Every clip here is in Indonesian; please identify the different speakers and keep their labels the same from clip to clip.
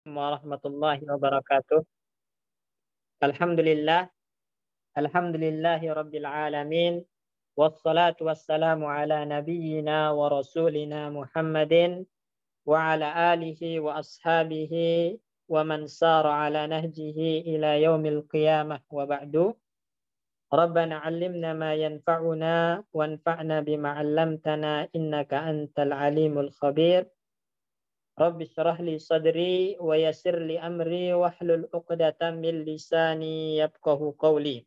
Speaker 1: Warahmatullahi wabarakatuh. Alhamdulillah, alhamdulillahi rabbil alamin. Wassalatu wassalamu ala nabiyyina wa rasulina Muhammadin wa ala alihi wa ashabihi wa man sara ala nahjihi ila yaumil qiyamah wa ba'du. Rabbana 'allimna ma yanfa'una wanfa'na bima 'allamtana innaka antal alimul khabir. Rabbi syrah li sadri wa yassir li amri wahlul 'uqdatam min lisani yafqahu qawli.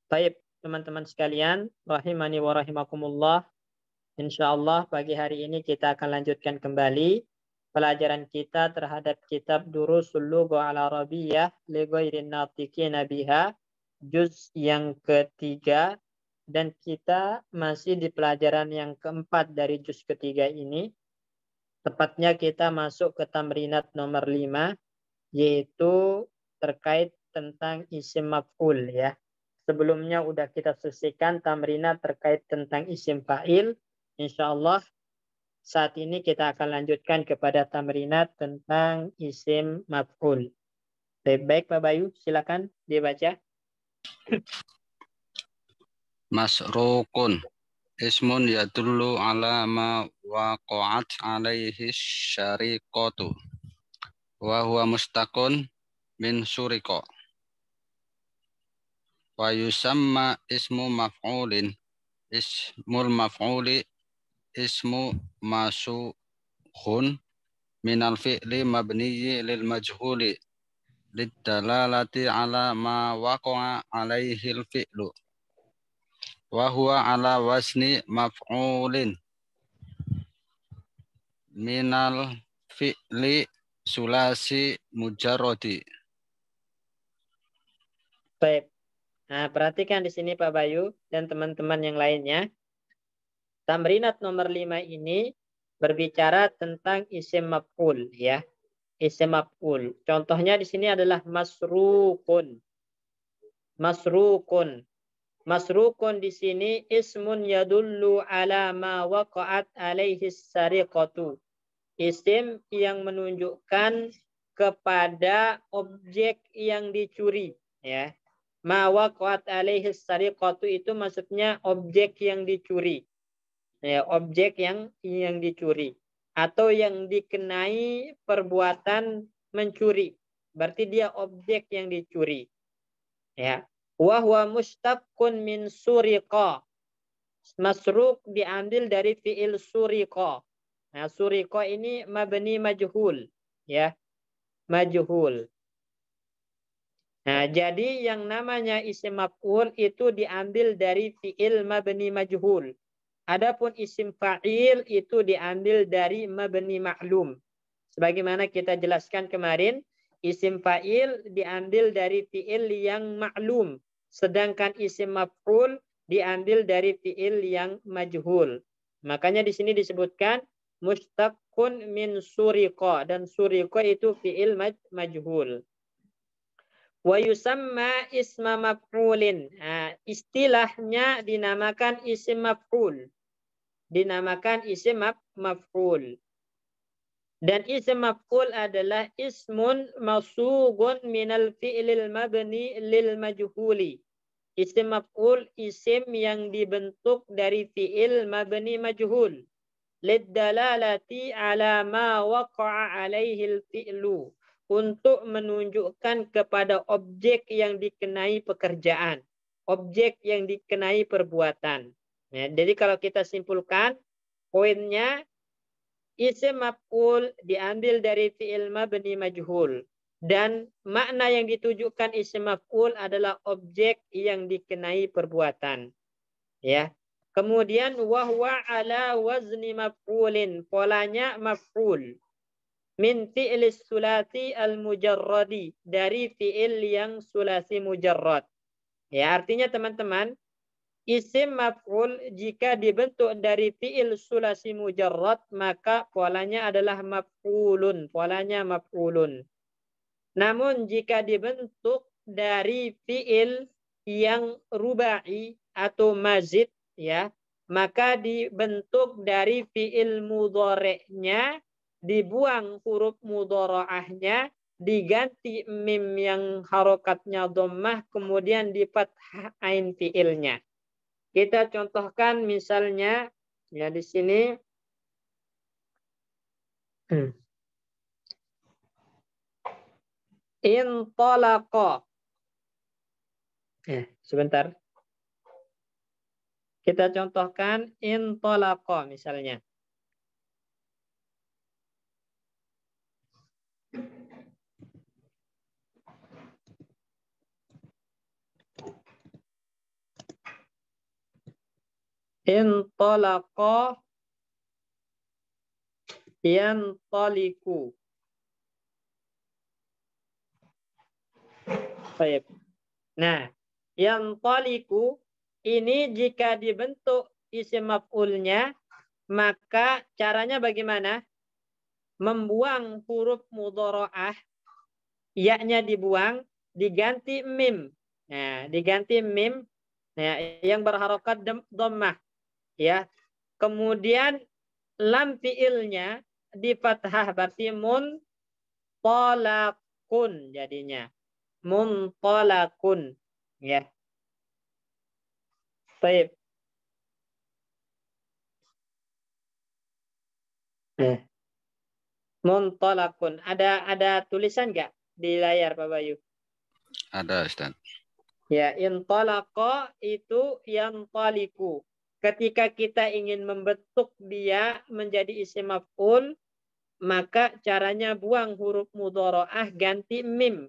Speaker 1: Baik, teman-teman sekalian, rahimani wa rahimakumullah. Insyaallah pagi hari ini kita akan lanjutkan kembali pelajaran kita terhadap kitab Durusul Lugha al Arabiyyah li ghairin natiqina biha, juz yang ketiga, dan kita masih di pelajaran yang keempat dari juz ketiga ini. Tepatnya kita masuk ke tamrinat nomor 5, yaitu terkait tentang isim maf'ul ya. Sebelumnya udah kita selesaikan tamrinat terkait tentang isim fa'il. Insyaallah saat ini kita akan lanjutkan kepada tamrinat tentang isim maf'ul. Baik Pak Bayu, silakan dibaca.
Speaker 2: Masrukun ismun yadullu ala ma waqa'at alaihi syariqatu wa huwa mustaqun min suriqa wa yusamma ismu maf'ulin ismul maf'uli ismu masukhun minal fi'li mabniyyi lil majhuli lidalalati ala ma waqa'a alaihi al fi'lu wa huwa ala wasni maf'ulin minal fi'li sulasi mujarrodi.
Speaker 1: Baik. Nah, perhatikan di sini Pak Bayu dan teman-teman yang lainnya. Tamrinat nomor 5 ini berbicara tentang isim maf'ul ya. Isim maf'ul. Contohnya di sini adalah masrukun. Masrukun. Masrukun di sini ismun yadullu ala ma waqa'at alaihi sariqatu. Isim yang menunjukkan kepada objek yang dicuri ya. Ma waqa'at alaihi sariqatu itu maksudnya objek yang dicuri. Ya, objek yang dicuri atau yang dikenai perbuatan mencuri. Berarti dia objek yang dicuri. Ya. Wa huwa mustaqqun min suriqa. Masruk diambil dari fi'il suriqa. Nah, suriqa ini mabni majhul, ya. Majhul. Nah, jadi yang namanya isim maf'ul itu diambil dari fi'il mabni majhul. Adapun isim fa'il itu diambil dari mabni ma'lum. Sebagaimana kita jelaskan kemarin, isim fa'il diambil dari fi'il yang ma'lum. Sedangkan isim maf'ul diambil dari fi'il yang majhul. Makanya di sini disebutkan mustaqqun min suriqa. Dan suriqa itu fi'il majhul. Wa yusamma isma maf'ulin. Nah, istilahnya dinamakan isim maf'ul. Dinamakan isim maf'ul. Dan isim maf'ul adalah ismun masugun minal fi'lil mabni lil majhuli. Isim maf'ul isim yang dibentuk dari fi'il mabni majhul. Liddalalati ala ma waqa'a alaihi al-fi'lu. Untuk menunjukkan kepada objek yang dikenai pekerjaan. Objek yang dikenai perbuatan. Ya, jadi kalau kita simpulkan, poinnya isim maf'ul diambil dari fi'il mabni majhul. Dan makna yang ditujukan isim maf'ul adalah objek yang dikenai perbuatan. Ya. Kemudian wahwa ala wazni maf'ulin. Polanya maf'ul. Min fi'lis sulasi al-mujarradi. Dari fi'il yang sulasi mujarrad. Ya, artinya teman-teman, isim maf'ul jika dibentuk dari fi'il sulasi mujarrad maka polanya adalah maf'ulun, polanya maf'ulun. Namun jika dibentuk dari fi'il yang rubai atau mazid ya, maka dibentuk dari fi'il mudhari'nya dibuang huruf mudharaahnya, diganti mim yang harokatnya dhammah, kemudian di fathah ain fiilnya. Kita contohkan misalnya ya di sini intalaqa. Sebentar. Kita contohkan intalaqa misalnya. Intalaqa yantaliku. Baik. Nah, yantaliku ini jika dibentuk isim maf'ulnya, maka caranya bagaimana? Membuang huruf mudharaah, ya-nya dibuang, diganti mim. Nah, diganti mim nah, yang berharokat dhammah, ya. Kemudian lam fiilnya di fathah, berarti muntalaqun jadinya. Muntalaqun, ya. Baik. Muntalaqun. Ada tulisan nggak di layar Pak Bayu?
Speaker 2: Ada, Ustaz.
Speaker 1: Ya, intalaqa itu yantaliku. Ketika kita ingin membentuk dia menjadi isim maf'ul, maka caranya buang huruf mudharaah, ganti mim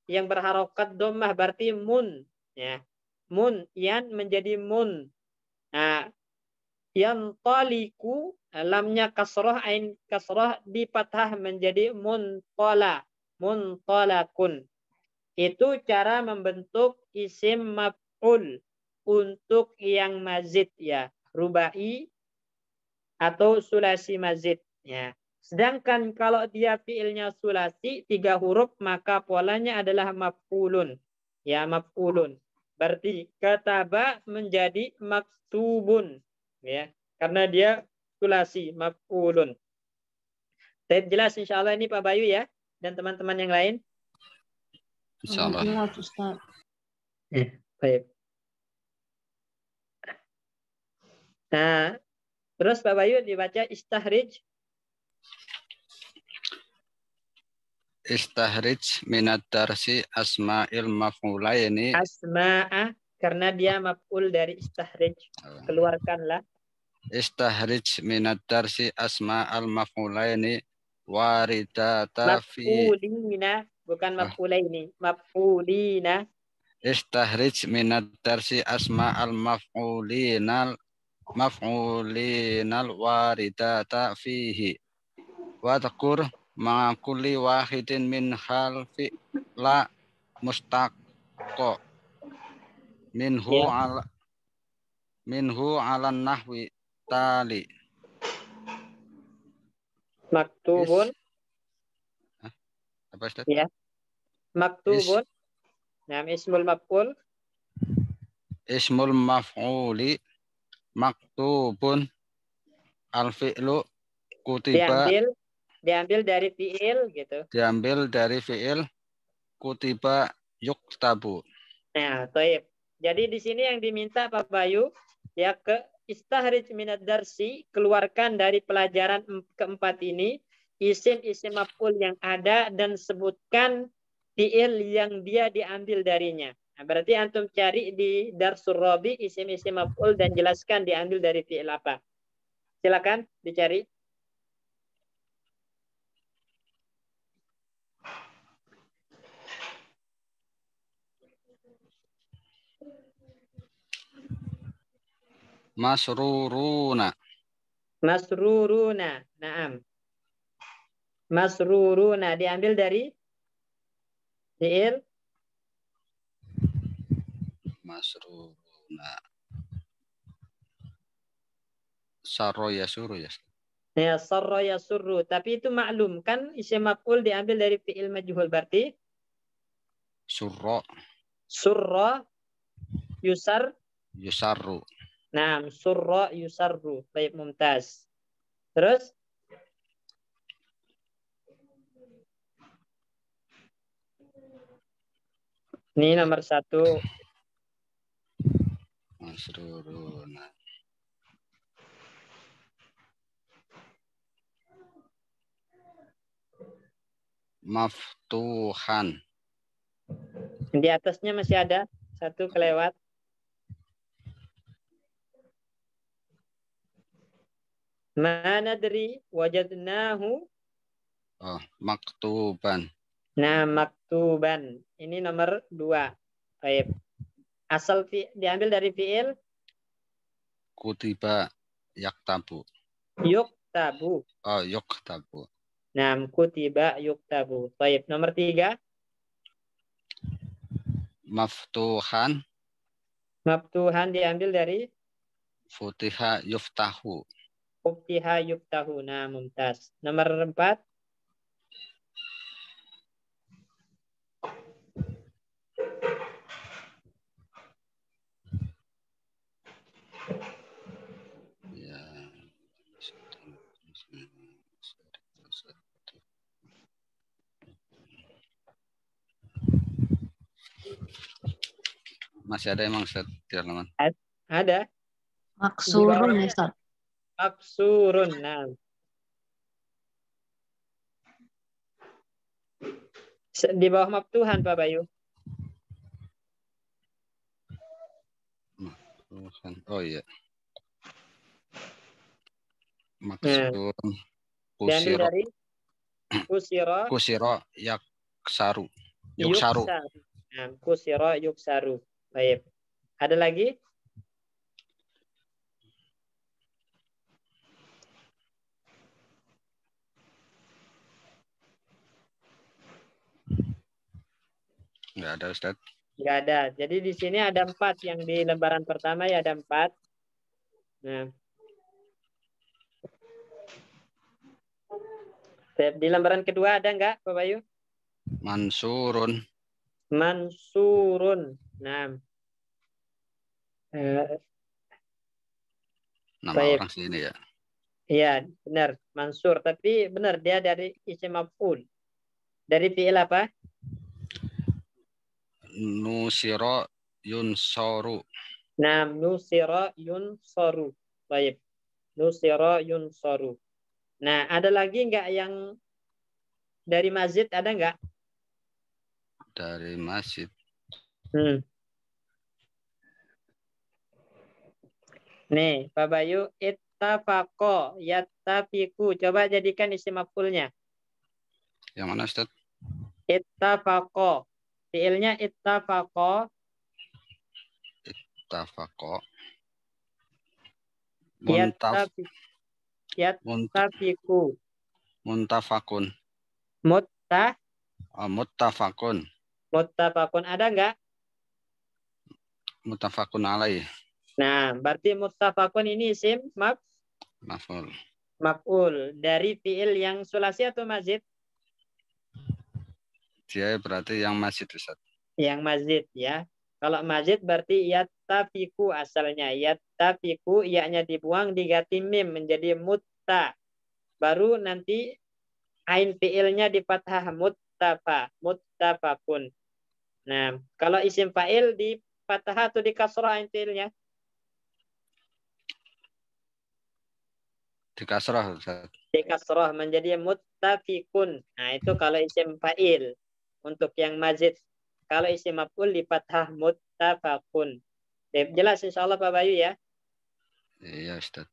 Speaker 1: yang berharokat dhammah, berarti mun, ya. Mun yan menjadi mun. Nah, yantaliku lamnya kasroh, ain kasroh di fathah menjadi muntalakun. Itu cara membentuk isim maf'ul untuk yang mazid, ya, rubai atau sulasi mazid, ya. Sedangkan kalau dia fiilnya sulasi 3 huruf, maka polanya adalah maf'ulun, ya, maf'ulun. Berarti kataba menjadi maktubun, ya, karena dia sulasi maf'ulun. Saya jelas insyaallah ini Pak Bayu ya dan teman-teman yang lain.
Speaker 2: Insyaallah.
Speaker 1: Baik. Nah, terus Pak Bayu dibaca istahrij.
Speaker 2: Istahrij minad darsi asma'il maf'ulaini.
Speaker 1: Asma'a karena dia maf'ul dari istahrij. Keluarkanlah.
Speaker 2: Istahrij minad darsi asma'al maf'ulaini waridata fi.
Speaker 1: Maf'ulina bukan maf'ulaini, maf'ulina.
Speaker 2: Istahrij minad darsi asma'al maf'ulinal waridata fihi. Wadhkur ma kulli wahidin min hal fi'la mustaqqa minhu ala nahwi tali.
Speaker 1: Maktubun.
Speaker 2: Apa Ustaz?
Speaker 1: Ya. Maktubun. Nah, ismul maf'ul.
Speaker 2: Ismul maf'uli maktubun al-fi'lu kutiba.
Speaker 1: Diambil dari fi'il gitu.
Speaker 2: Diambil dari fi'il kutiba yuktabu.
Speaker 1: Nah, toib. Jadi di sini yang diminta Pak Bayu ya ke istahrij minad darsi, keluarkan dari pelajaran keempat ini isim-isim maf'ul yang ada dan sebutkan fi'il yang dia diambil darinya. Nah, berarti antum cari di Darsul Rabi isim-isim maf'ul dan jelaskan diambil dari fi'il apa. Silakan dicari.
Speaker 2: Masruruna.
Speaker 1: Masruruna. Naam. Masruruna diambil dari fi'il
Speaker 2: Masruruna. Sarro yasuru ya.
Speaker 1: Ya, sarra yasurru. Tapi itu maklum kan isim maf'ul diambil dari fi'il majhul, berarti
Speaker 2: Surro.
Speaker 1: Surra
Speaker 2: Yusarru.
Speaker 1: Nah, surra yusarru. Baik, mumtaz. Terus Ini nomor 1.
Speaker 2: Masruruna. Maftuhan.
Speaker 1: Di atasnya masih ada 1 kelewat. Ma nadri wajadnahu.
Speaker 2: Oh, maktuban.
Speaker 1: Nah, maktuban. Ini nomor 2. Baik. Asal diambil dari fiil
Speaker 2: Kutiba yaktabu.
Speaker 1: yuktabu.
Speaker 2: Oh, yuktabu.
Speaker 1: Nah, kutiba yuktabu. Baik. Nomor 3.
Speaker 2: Maftuhan.
Speaker 1: Maftuhan diambil dari
Speaker 2: Futiha yuftahu.
Speaker 1: Uktiha yuftahu. Nah, mumtaz. Nomor 4.
Speaker 2: Ya. Masih ada emang Ustaz, teman-teman.
Speaker 1: Ada.
Speaker 3: Maksurun ya, Ustaz.
Speaker 1: Maksurun. Nah. Di bawah maftuhan, Pak Bayu.
Speaker 2: Oh iya.
Speaker 1: Nah,
Speaker 2: Maksurun.
Speaker 1: diambil
Speaker 2: Kusiro.
Speaker 1: dari kusiro
Speaker 2: Kusiro yaksaru. Yuksaru.
Speaker 1: yuksaru. Nah, kusiro yuksaru. Baik. Ada lagi?
Speaker 2: Enggak ada Ustaz.
Speaker 1: Enggak ada. Jadi di sini ada 4. Yang di lembaran pertama ya ada 4. Nah. Di lembaran kedua ada enggak, Pak Bayu?
Speaker 2: Mansurun.
Speaker 1: Mansurun. Nah.
Speaker 2: Nama
Speaker 1: baik.
Speaker 2: orang sini ya.
Speaker 1: Iya, benar. Mansur. Tapi benar, dia dari isim maf'ul. Dari fi'il apa?
Speaker 2: Nusiro yunsoru.
Speaker 1: Nah, nusira yunsoru. Baik. Nusira yunsoru. Nah, ada lagi enggak yang dari mazid? Ada enggak?
Speaker 2: Dari masjid.
Speaker 1: Nih, Pak Bayu, ittafaqo, yattafiqu. Coba jadikan isim maf'ulnya.
Speaker 2: Yang mana Ustaz?
Speaker 1: Ittafaqo. Fi'ilnya ittafaqo.
Speaker 2: Tafaqo.
Speaker 1: Yattafiqu.
Speaker 2: Muntafakun. Muttafakun.
Speaker 1: Muttafaqun. Ada enggak?
Speaker 2: Muttafakun alaih.
Speaker 1: Nah, berarti muttafaqun ini isim
Speaker 2: Maf'ul.
Speaker 1: maf'ul dari fi'il yang sulasi atau mazid?
Speaker 2: Dia berarti yang masjid Ustaz.
Speaker 1: Yang mazid ya. Kalau mazid berarti yattafiqu asalnya. Yattafiqu iya-nya dibuang diganti mim menjadi mutta. Baru nanti ain fi'ilnya di fathah muttafaqun. Nah, kalau isim fa'il di fathah atau di kasrah ain fi'ilnya?
Speaker 2: Di kasrah Ustaz.
Speaker 1: Di kasrah menjadi muttafiqun. Nah, itu kalau isim fa'il. Untuk yang mazid. Kalau isim maf'ul di fathah muttafaqun. Jelas insyaallah Pak Bayu ya?
Speaker 2: Iya Ustaz.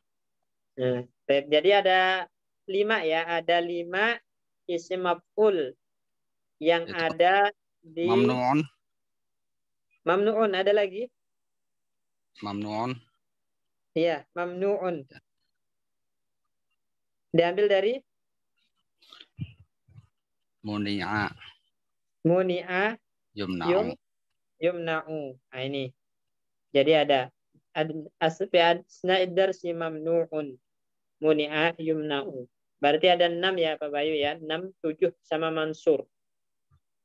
Speaker 1: Nah, jadi ada 5 ya. Ada 5 isim maf'ul yang
Speaker 2: Itu
Speaker 1: ada di mamnu'un. Ada lagi?
Speaker 2: Mamnu'un.
Speaker 1: Iya, mamnu'un. Diambil dari
Speaker 2: Muni'a.
Speaker 1: muni'a yumna'u. Nah, ini. Jadi ada asna si mamnu'un. Muni'a yumna'u. Berarti ada 6 ya Pak Bayu ya. 6, 7 sama mansur.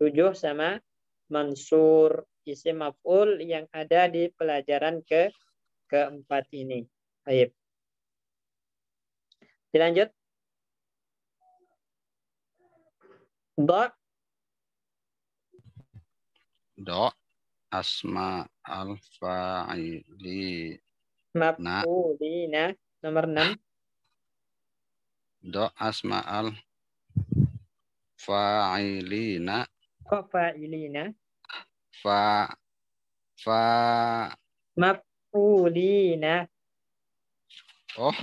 Speaker 1: 7 sama mansur isim maf'ul yang ada di pelajaran keempat ini. Baik. Dilanjut.
Speaker 2: Do asma al-fa'ili.
Speaker 1: Maf'ulina. Nomor 6.
Speaker 2: Do asma al-fa'ilina.
Speaker 1: Kok fa'ilina?
Speaker 2: Fa
Speaker 1: Maf'ulina.
Speaker 2: oh,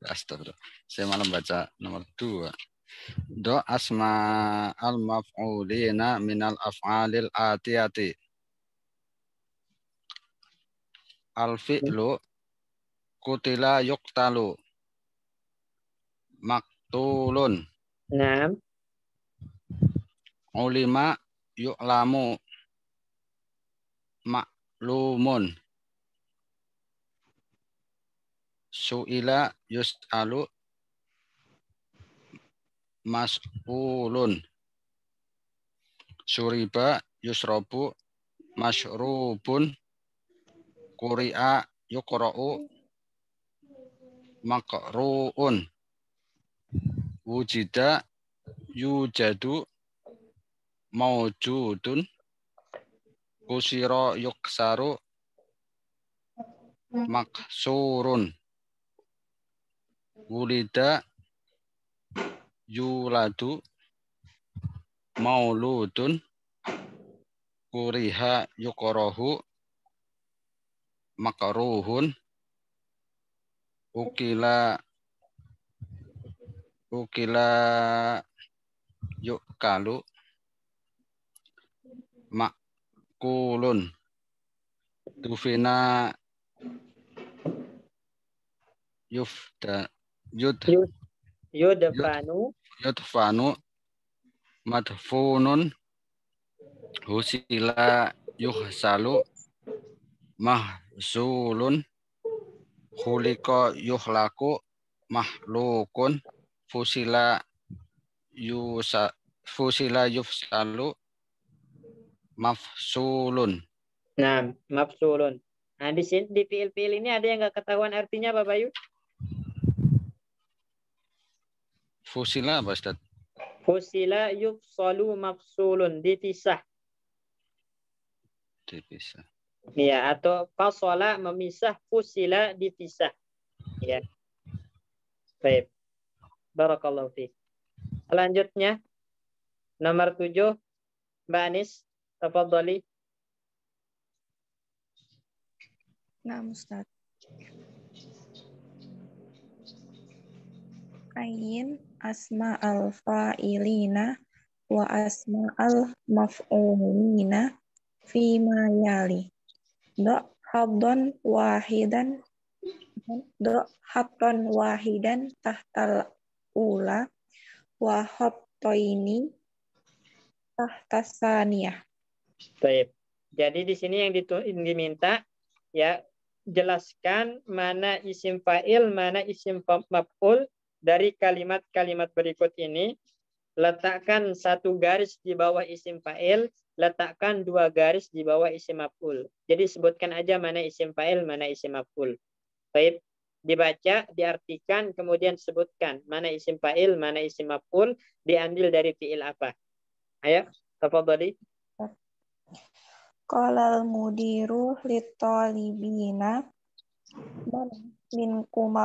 Speaker 2: astagfirullah. Saya malah baca nomor 2. Do asma al-maf'ulina minal af'alil atiyati. Al-fi'lu kutila yuqtalu. Maktulun.
Speaker 1: 6.
Speaker 2: Ulima yu'lamu. Ma'lumun. Su'ila yus'alu. Mas'ulun. Suriba yusrobu. Masyrubun. Kuri'a yuqra'u. Makru'un. Wujida yujadu. Maujudun. Kusiro yuksaru. Maksurun. Wulida yuladu. Mauludun. Kuriha yukorohu. Makruhun. Ukila yukalu. Makulun. Tufina
Speaker 1: Yudfanu.
Speaker 2: yudfanu. Madfunun. Husila yuhsalu. Mahzulun. Khuliqa yuhlaku. Mahlukun. Fusila yufsalu. Mafsulun.
Speaker 1: Nah, maf'ulun. Nah, di sini di fiil-fiil ini ada yang nggak ketahuan artinya, Pak Bayu?
Speaker 2: Fusila apa, Ustaz?
Speaker 1: Fusila yufsalu maf'ulun, dipisah.
Speaker 2: Dipisah.
Speaker 1: Ya, atau fasala memisah, fusila dipisah. Ya. Baik. Barakallahu fiik. Selanjutnya nomor 7, Mbak Anis, tafadhali.
Speaker 4: Nah, Ustaz. Ayin asma al-fa'ilina wa asma al-maf'ulina fi ma yali. Do haddon wahidan tahtal ula wa hattoini tahtas saniyah.
Speaker 1: Baik. Jadi di sini yang diminta ya, jelaskan mana isim fa'il, mana isim maf'ul dari kalimat-kalimat berikut ini. Letakkan 1 garis di bawah isim fa'il, letakkan 2 garis di bawah isim maf'ul. Jadi sebutkan aja mana isim fa'il, mana isim maf'ul. Baik, dibaca, diartikan, kemudian sebutkan mana isim fa'il, mana isim maf'ul, diambil dari fi'il apa. Ayo, tafadhali.
Speaker 4: Qala al-mudiru lit-talibina man minkum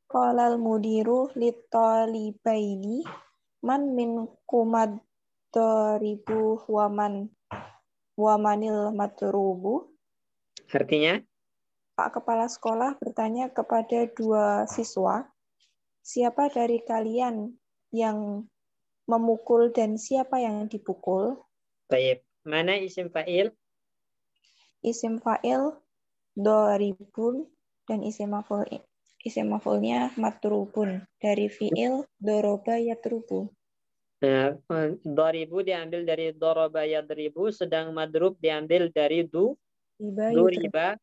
Speaker 4: Qala al-mudiru lit-talibaini man minkum ad-daribu wa manil matrubu.
Speaker 1: Artinya?
Speaker 4: Pak Kepala Sekolah bertanya kepada 2 siswa, siapa dari kalian yang memukul dan siapa yang dipukul?
Speaker 1: Baik. Mana isim fa'il?
Speaker 4: Isim fa'il doribun dan isim maf'ulnya matrubun. Dari fi'il doroba yatrubu.
Speaker 1: Nah, doribu diambil dari doroba yadribu, sedang madrub diambil dari duriba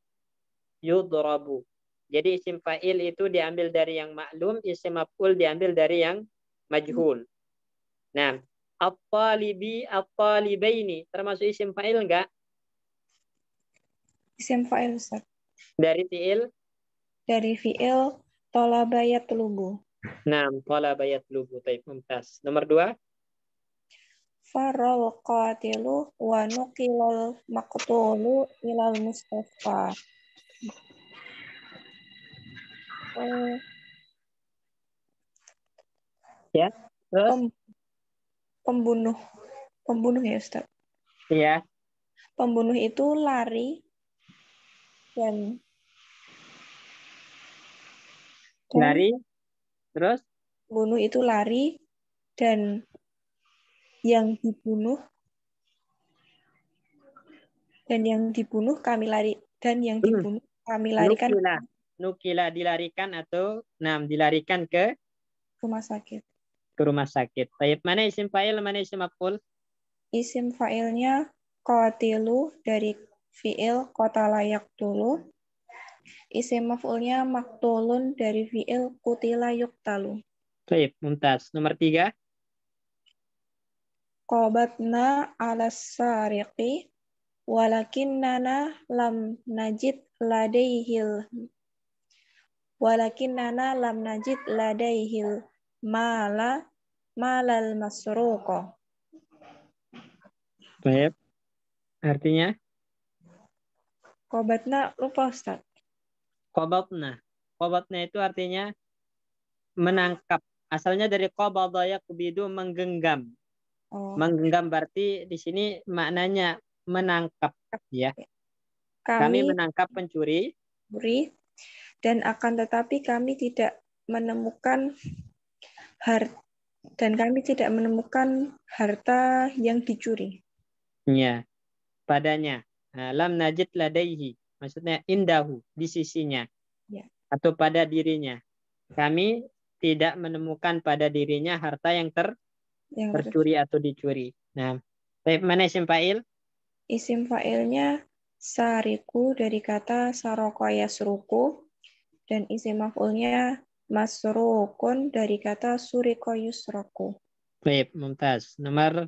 Speaker 1: yudrabu. Jadi isim fa'il itu diambil dari yang maklum, isim maf'ul diambil dari yang majhul. Nah, at-talibaini termasuk isim fa'il enggak?
Speaker 4: Isim fa'il, Ustaz.
Speaker 1: Dari fi'il?
Speaker 4: Dari fi'il talaba yatlubu.
Speaker 1: Nah, talaba yatlubu. Baik, mumtaz. Nomor 2.
Speaker 4: Farol qatilu wa nuqilal maqtulu ilal mustafa.
Speaker 1: Ya. Terus?
Speaker 4: Pembunuh ya Ustaz.
Speaker 1: Iya.
Speaker 4: Pembunuh itu lari dan
Speaker 1: Lari. Terus?
Speaker 4: Pembunuh itu lari dan yang dibunuh kami larikan
Speaker 1: Nukila dilarikan atau dilarikan ke
Speaker 4: rumah sakit.
Speaker 1: Ke rumah sakit. Baik, mana isim fa'il, mana isim maf'ul?
Speaker 4: Isim fa'ilnya qatilu dari fi'il qatala yaqtulu. Isim maf'ulnya maktulun dari fi'il qutila yuqtalu.
Speaker 1: Baik, mumtaz. Nomor 3.
Speaker 4: Qabatna 'alas sariqi walakinnana lam najid ladaihil malal masruqa.
Speaker 1: Baik. Artinya?
Speaker 4: Qabatna lupa Ustaz.
Speaker 1: Qabatna. Qabatna itu artinya menangkap. Asalnya dari qabadha yaqbidu, menggenggam. Menggenggam berarti di sini maknanya menangkap, ya. Kami menangkap pencuri
Speaker 4: dan akan tetapi kami tidak menemukan harta yang dicuri.
Speaker 1: Ya, padanya. Lam najid ladaihi, maksudnya indahu, di sisinya. Ya. Atau pada dirinya. Kami tidak menemukan pada dirinya harta yang tercuri atau dicuri. Nah, mana isim fa'il?
Speaker 4: Isim fa'ilnya sariku dari kata saroko yasruku, dan isim maf'ulnya masrukun dari kata suriko yusroku.
Speaker 1: Baik, mumtaz. Nomor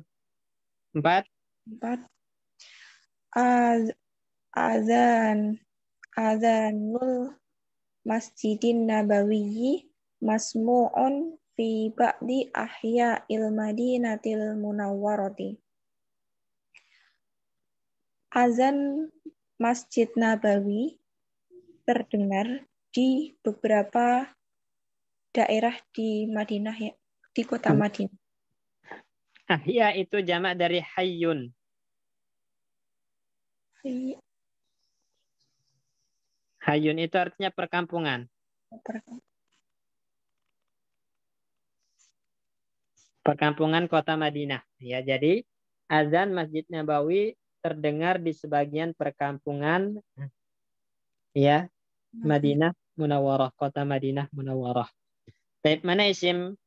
Speaker 1: 4.
Speaker 4: Azanul Masjidin Nabawiyyi masmu'un fi ba'di ahya'il Madinatil Munawwarati. Azan Masjid Nabawi terdengar di beberapa daerah di Madinah, ya, di kota Madinah.
Speaker 1: Ahya itu jamak dari hayyun. Hayyun itu artinya perkampungan. Perkampungan kota Madinah. Ya, jadi azan Masjid Nabawi terdengar di sebagian perkampungan, ya, Madinah Munawwarah, kota Madinah Munawwarah. Baik, mana isim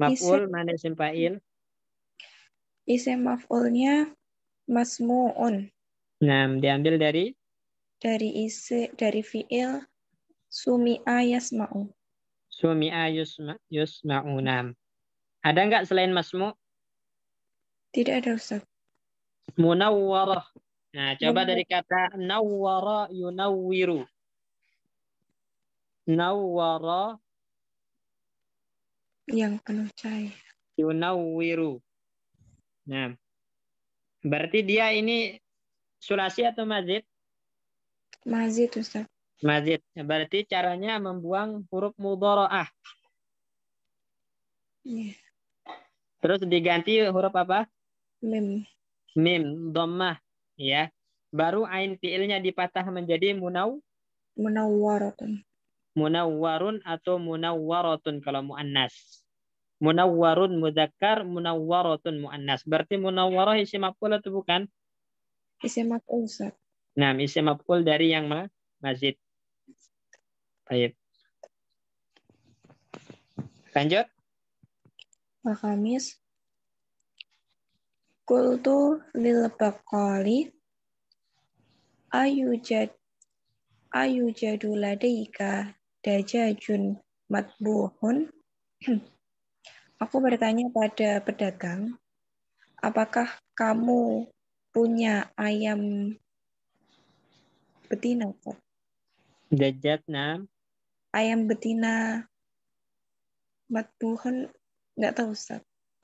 Speaker 1: maf'ul, mana isim fa'il?
Speaker 4: Isim maf'ulnya masmu'un.
Speaker 1: Nah, diambil dari
Speaker 4: fi'il sumi'a yasma'u.
Speaker 1: Sumi'a yusma'u. Ada nggak selain masmu'?
Speaker 4: Tidak ada, Ustaz.
Speaker 1: Munawwarah. Nah, coba dari kata nawwara yunawwiru. Nawwara
Speaker 4: yang penuh cahaya.
Speaker 1: Yunawwiru. Nah, berarti dia ini sulasi atau mazid?
Speaker 4: Mazid, Ustaz.
Speaker 1: Mazid. Berarti caranya membuang huruf mudhara'ah.
Speaker 4: Yeah.
Speaker 1: Terus diganti huruf apa?
Speaker 4: Mim.
Speaker 1: Mim, dhammah, ya. Baru ain fiilnya dipatah menjadi
Speaker 4: Munawwaratun.
Speaker 1: Munawwarun atau munawwaratun kalau muannas. Munawwarun mudzakkar, munawwaratun muannas. Berarti munawwarah isim maf'ul atau bukan?
Speaker 4: Isim maf'ul, Ustaz.
Speaker 1: Nah, isim maf'ul dari yang mazid. Baik. Lanjut.
Speaker 4: Wa khamis. Qultu lil baqali ayujadu ladaika dajajun matbuhun. Aku bertanya pada pedagang, apakah kamu punya ayam betina, Pak?
Speaker 1: Dajjatna.
Speaker 4: Ayam betina matbuhun, nggak tahu, Ustaz.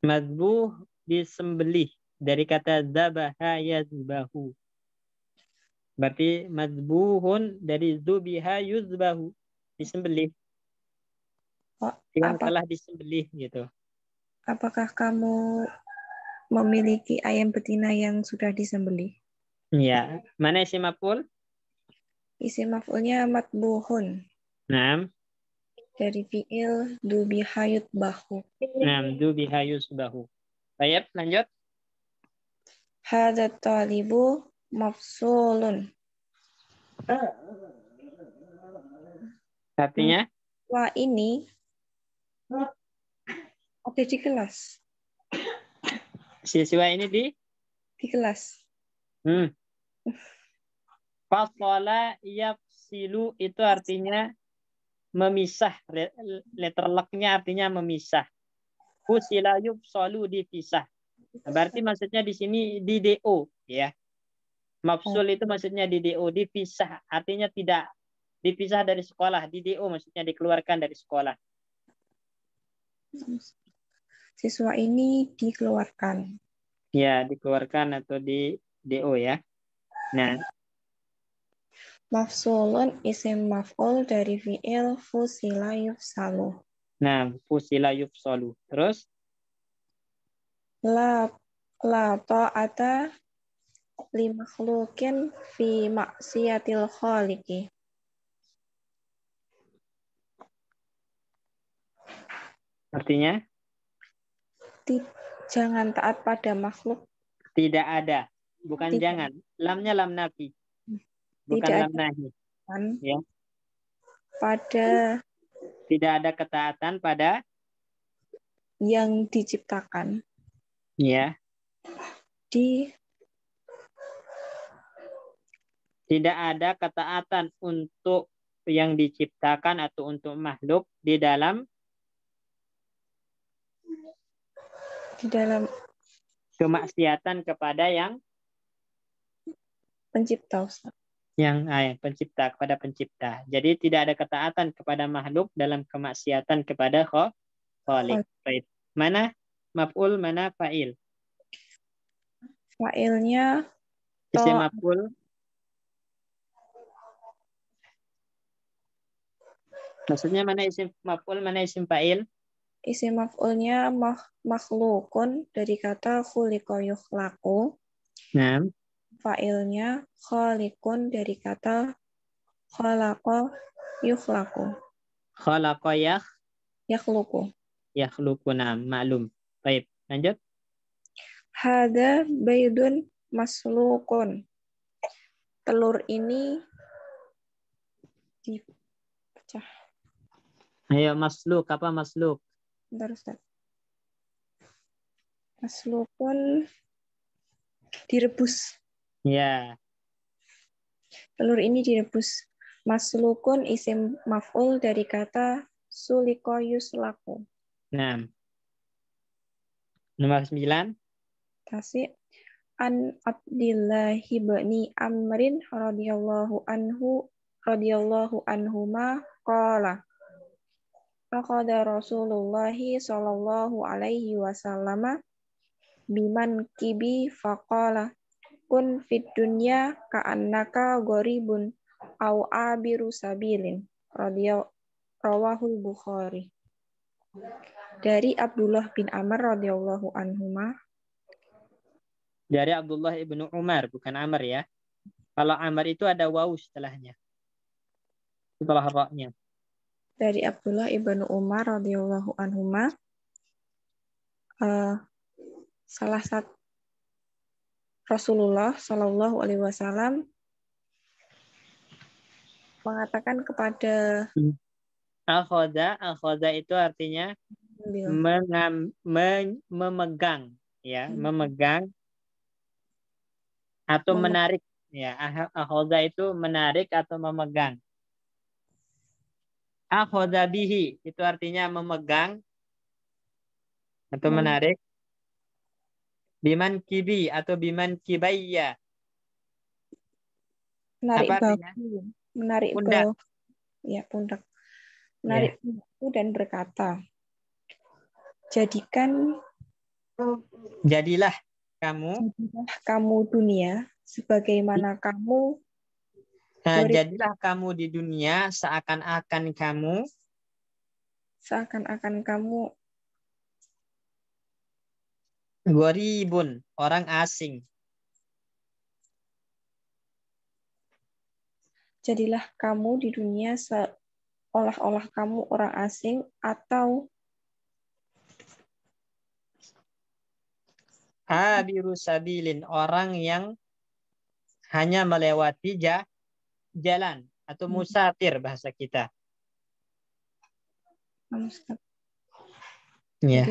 Speaker 1: Mazbuh disembelih dari kata zabaha yazbahu. Berarti mazbuhun dari zubiha yuzbahu, disembelih.
Speaker 4: Oh,
Speaker 1: Yang telah disembelih gitu.
Speaker 4: apakah kamu memiliki ayam betina yang sudah disembelih?
Speaker 1: Ya, mana isim maf'ul?
Speaker 4: Isim maf'ulnya matbuhun
Speaker 1: Naam.
Speaker 4: dari fi'il dubiha yutbahu.
Speaker 1: Naam, zubiha yuzbahu. Baik, lanjut.
Speaker 4: Hadza talibu mafsulun.
Speaker 1: Artinya?
Speaker 4: Wah, ini ada di kelas.
Speaker 1: Siswa ini di
Speaker 4: Kelas.
Speaker 1: Fasala yafsilu itu artinya memisah. Letter lock-nya artinya memisah. Fusila yufsalu dipisah. Berarti maksudnya di sini di DO ya. Mafsul itu maksudnya di DO, dipisah. Artinya tidak dipisah dari sekolah. Di DO maksudnya dikeluarkan dari sekolah.
Speaker 4: Siswa ini dikeluarkan.
Speaker 1: Ya, dikeluarkan atau di DO ya. Nah,
Speaker 4: Mafsulun isim maf'ul dari fi'il fusila yufsalu.
Speaker 1: nah fusila yufsalu. Terus
Speaker 4: La ta'ata li makhlukin fi maksiatil khaliqi.
Speaker 1: artinya
Speaker 4: Jangan taat pada makhluk.
Speaker 1: tidak ada. Bukan
Speaker 4: Tidak.
Speaker 1: jangan. Lamnya lam nafi. Bukan
Speaker 4: Tidak
Speaker 1: lam nahi. Ya.
Speaker 4: Pada
Speaker 1: Tidak ada ketaatan pada
Speaker 4: yang diciptakan
Speaker 1: ya. Tidak ada ketaatan untuk yang diciptakan atau untuk makhluk di dalam kemaksiatan kepada yang
Speaker 4: pencipta, Ustaz.
Speaker 1: Pencipta, kepada pencipta. Jadi tidak ada ketaatan kepada makhluk dalam kemaksiatan kepada Khalik. Baik. Mana maf'ul, mana fa'il?
Speaker 4: Fa'ilnya
Speaker 1: Isim maf'ul. Maksudnya mana isim maf'ul, mana isim fa'il?
Speaker 4: Isim maf'ulnya makhlukun dari kata khuliqa yukhlaqu.
Speaker 1: Nah.
Speaker 4: Fa'ilnya khaliqun dari kata khalaqa yukhlaqu.
Speaker 1: Khalaqa
Speaker 4: Yakhluqu.
Speaker 1: Yakhluqu, nah, maklum. Baik, lanjut.
Speaker 4: Hada baydun maslukun. Telur ini dipecah.
Speaker 1: Ayo masluk, apa masluk?
Speaker 4: Bentar, Ustaz. Maslukun direbus.
Speaker 1: Ya.
Speaker 4: Telur ini direbus. Maslukun isim maf'ul dari kata suliko yuslaku.
Speaker 1: Nah. Nomor 9.
Speaker 4: Tasik. An Abdillah ibni Amrin radhiyallahu anhuma qala faqada Rasulullah sallallahu alaihi wasallam biman kibi faqala kun fid dunya ka'annaka gharibun au abiru sabilin. Rawahul Bukhari. Dari Abdullah bin Amr radhiyallahu anhuma.
Speaker 1: Dari Abdullah ibnu Umar, bukan Amr ya. Kalau Amr itu ada waw setelahnya. Setelah ra-nya.
Speaker 4: Dari Abdullah ibnu Umar radhiyallahu anhuma. Salah satu Rasulullah Shallallahu alaihi wasallam mengatakan kepada
Speaker 1: Akhoda itu artinya memegang ya, memegang atau menarik ya. Akhoda itu menarik atau memegang. Akhoda bihi itu artinya memegang atau menarik. Biman kibi atau biman kibayya.
Speaker 4: Menarik
Speaker 1: bahu.
Speaker 4: Menarik
Speaker 1: pundak.
Speaker 4: Ya, pundak. Menarik pundak dan berkata, jadikan
Speaker 1: Jadilah kamu.
Speaker 4: Jadilah kamu dunia sebagaimana kamu
Speaker 1: Jadilah kamu di dunia seakan-akan kamu gharibun, orang asing.
Speaker 4: Jadilah kamu di dunia seolah-olah kamu orang asing atau
Speaker 1: Abiru sabilin, orang yang hanya melewati jalan atau musafir bahasa kita. Ya.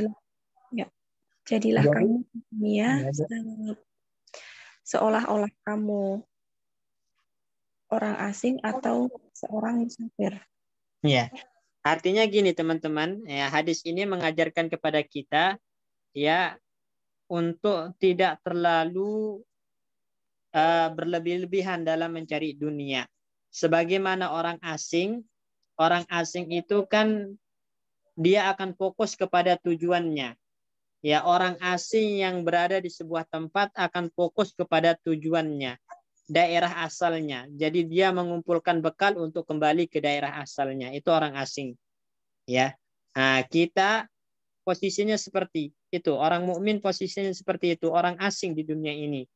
Speaker 4: Jadilah
Speaker 1: Jadi,
Speaker 4: kamu di dunia seolah-olah kamu orang asing atau seorang musafir.
Speaker 1: Ya. Artinya gini teman-teman, ya, hadis ini mengajarkan kepada kita ya untuk tidak terlalu berlebih-lebihan dalam mencari dunia. Sebagaimana orang asing itu kan dia akan fokus kepada tujuannya. Ya, orang asing yang berada di sebuah tempat akan fokus kepada tujuannya, daerah asalnya. Jadi dia mengumpulkan bekal untuk kembali ke daerah asalnya. Itu orang asing. Ya. Nah, kita posisinya seperti itu. Orang mukmin posisinya seperti itu. Orang asing di dunia ini.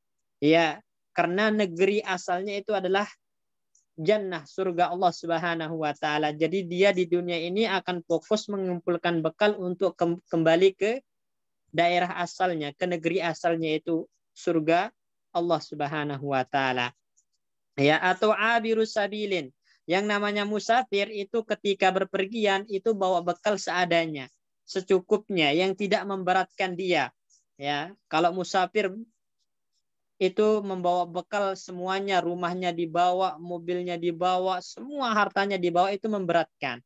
Speaker 1: Ya, karena negeri asalnya itu adalah jannah, surga Allah Subhanahu wa taala. Jadi dia di dunia ini akan fokus mengumpulkan bekal untuk kembali ke daerah asalnya, ke negeri asalnya itu surga Allah Subhanahu wa taala. Ya, atau abirus sabilin. Yang namanya musafir itu ketika berpergian itu bawa bekal seadanya, secukupnya, yang tidak memberatkan dia. Ya, kalau musafir itu membawa bekal semuanya, rumahnya dibawa, mobilnya dibawa, semua hartanya dibawa, itu memberatkan.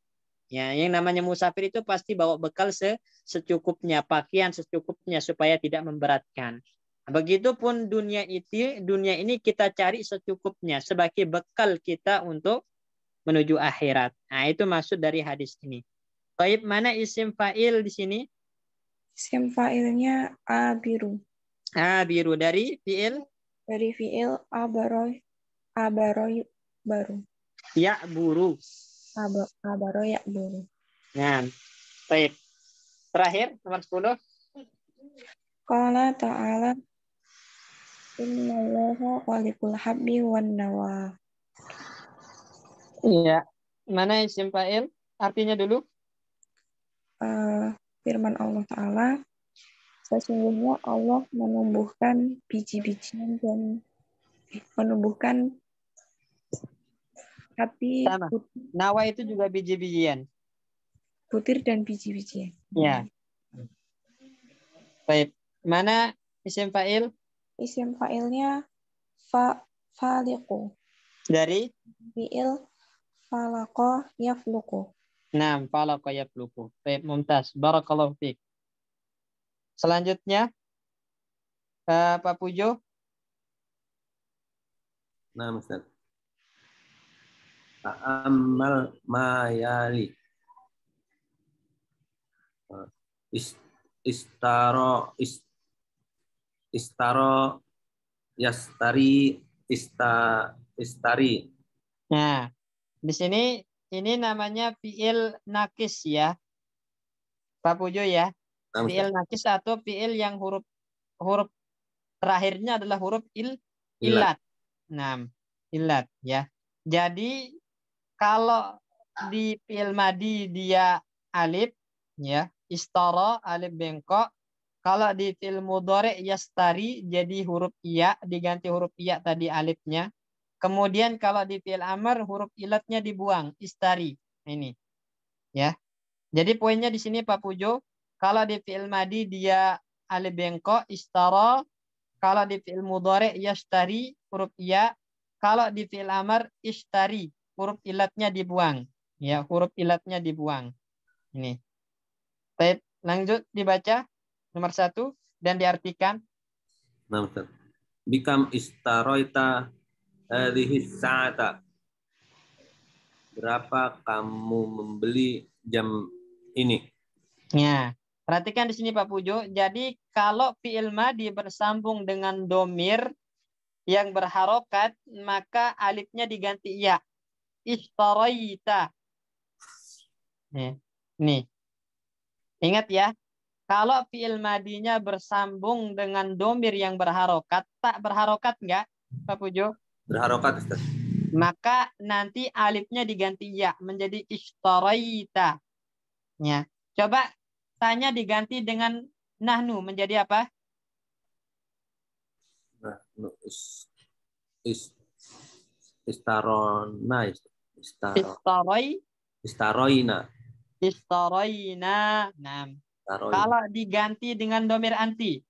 Speaker 1: Ya, yang namanya musafir itu pasti bawa bekal secukupnya, pakaian secukupnya supaya tidak memberatkan. Begitupun dunia ini kita cari secukupnya sebagai bekal kita untuk menuju akhirat. Nah, itu maksud dari hadis ini. Baik, mana isim fa'il di sini?
Speaker 4: Isim fa'ilnya abiru.
Speaker 1: Biru dari fi'il?
Speaker 4: Dari fi'il abaroy baru.
Speaker 1: Ya buru.
Speaker 4: Abaroy ya buru.
Speaker 1: Nah, baik. Terakhir nomor 10.
Speaker 4: Qala ta'ala innallaha khaliqul habbi wan nawa.
Speaker 1: Iya. Mana isim fa'il? Artinya dulu.
Speaker 4: Firman Allah Ta'ala, sesungguhnya Allah menumbuhkan biji-bijian dan menumbuhkan hati
Speaker 1: Sama. Nawa itu juga biji-bijian.
Speaker 4: butir dan biji-bijian.
Speaker 1: Ya. Baik. Mana isim fa'il?
Speaker 4: Isim fa'ilnya faliqu.
Speaker 1: Dari?
Speaker 4: Fi'il falaqa yafluqu.
Speaker 1: Nah, falaqa yafluqu. Baik, mumtaz. Barakallahu fiik. Selanjutnya, Pak Pujo.
Speaker 5: Nah, Ustaz. Ta'ammal mayali. Istaro yastari istari.
Speaker 1: Nah, di sini ini namanya fi'il nakis ya. Pak Pujo ya.
Speaker 5: Nah,
Speaker 1: Fi'il nakis atau fi'il yang huruf terakhirnya adalah huruf ilat. Nah, ilat ya. Jadi kalau di fi'il madi dia alif ya, istara alif bengkok. Kalau di fi'il mudhari yastari jadi huruf iya, diganti huruf iya tadi alifnya. Kemudian kalau di fi'il amr huruf ilatnya dibuang, istari. Ini. Ya. Jadi poinnya di sini Pak Pujo, kalau di fi'il madi dia alif bengkok istara, kalau di fi'il mudhari yastari huruf iya, kalau di fi'il amr istari huruf ilatnya dibuang. Ya, huruf ilatnya dibuang. Ini. Baik, lanjut dibaca nomor 1 dan diartikan.
Speaker 5: Nah, Ustaz. Bikam istaroita hadhihi sa'ata. Berapa kamu membeli jam ini?
Speaker 1: Ya. Perhatikan di sini Pak Pujo. Jadi kalau fi'il madi bersambung dengan domir yang berharokat, maka alifnya diganti ya. Ishtaraita. Nih. Ingat ya. Kalau fi'il madinya bersambung dengan domir yang berharokat, tak berharokat enggak Pak Pujo?
Speaker 5: Berharokat, Ustaz.
Speaker 1: Maka nanti alifnya diganti ya menjadi ishtaraita. Ya. Coba tanya diganti dengan nahnu menjadi apa?
Speaker 5: Nah, istarona, istaroina.
Speaker 1: Istaraina. Nah,
Speaker 5: Istaroina.
Speaker 1: kalau diganti dengan domir anti.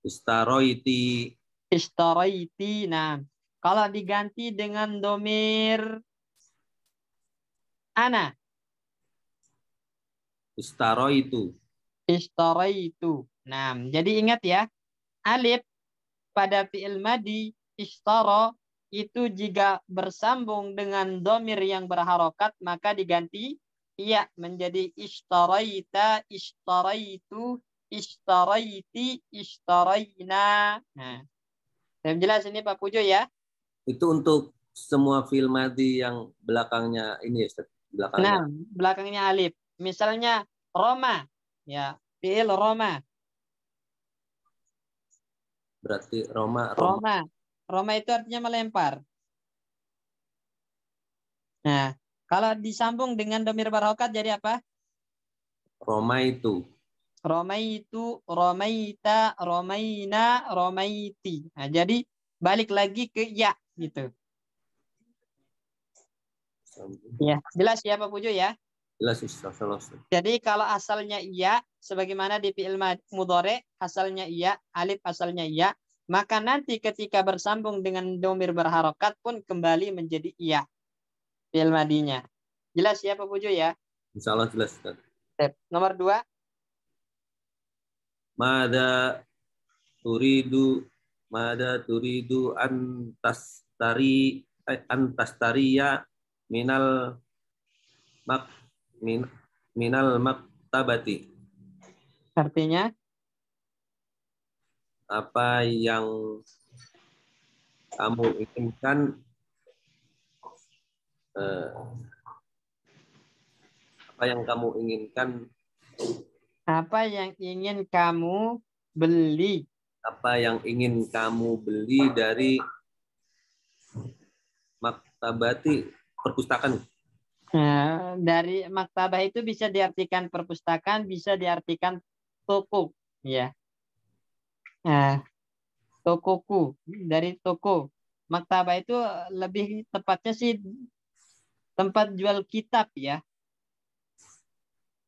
Speaker 5: Istaroiti.
Speaker 1: Istaraiti. Nah, kalau diganti dengan domir ana.
Speaker 5: Istaroitu.
Speaker 1: Istaraitu. Nah, jadi ingat ya, alif pada fi'il madi ishtara itu jika bersambung dengan domir yang berharokat maka diganti iya menjadi ishtaraita, ishtaraitu, ishtaraiti, ishtaraina. Nah, yang jelas ini Pak Pujo ya.
Speaker 5: Itu untuk semua fi'il madi yang belakangnya ini ya, Ustaz. Belakangnya.
Speaker 1: Nah, belakangnya alif. Misalnya Roma, ya, fi'il Roma.
Speaker 5: Berarti Roma.
Speaker 1: Roma itu artinya melempar. Nah, kalau disambung dengan domir berharokat jadi apa?
Speaker 5: Roma itu.
Speaker 1: Romaitu, romaita, romaina, romaiti. Nah, jadi balik lagi ke ya gitu. Ya, jelas ya Pak Pujo ya?
Speaker 5: Jelas, Ustaz.
Speaker 1: Jadi kalau asalnya iya, sebagaimana di fi'il mudhari asalnya iya, alif asalnya iya, maka nanti ketika bersambung dengan domir berharokat pun kembali menjadi iya. Fi'il madinya. Jelas ya Pak Pujo ya?
Speaker 5: Insya Allah jelas, Ustaz.
Speaker 1: Nomor 2.
Speaker 5: Mada turidu antastariya minal maktabati.
Speaker 1: Artinya
Speaker 5: Apa yang kamu inginkan
Speaker 1: apa yang ingin kamu beli?
Speaker 5: Apa yang ingin kamu beli dari maktabati, perpustakaan?
Speaker 1: Nah, dari maktabah itu bisa diartikan perpustakaan, bisa diartikan toko, ya. Nah, tokoku, dari toko. Maktabah itu lebih tepatnya sih tempat jual kitab, ya.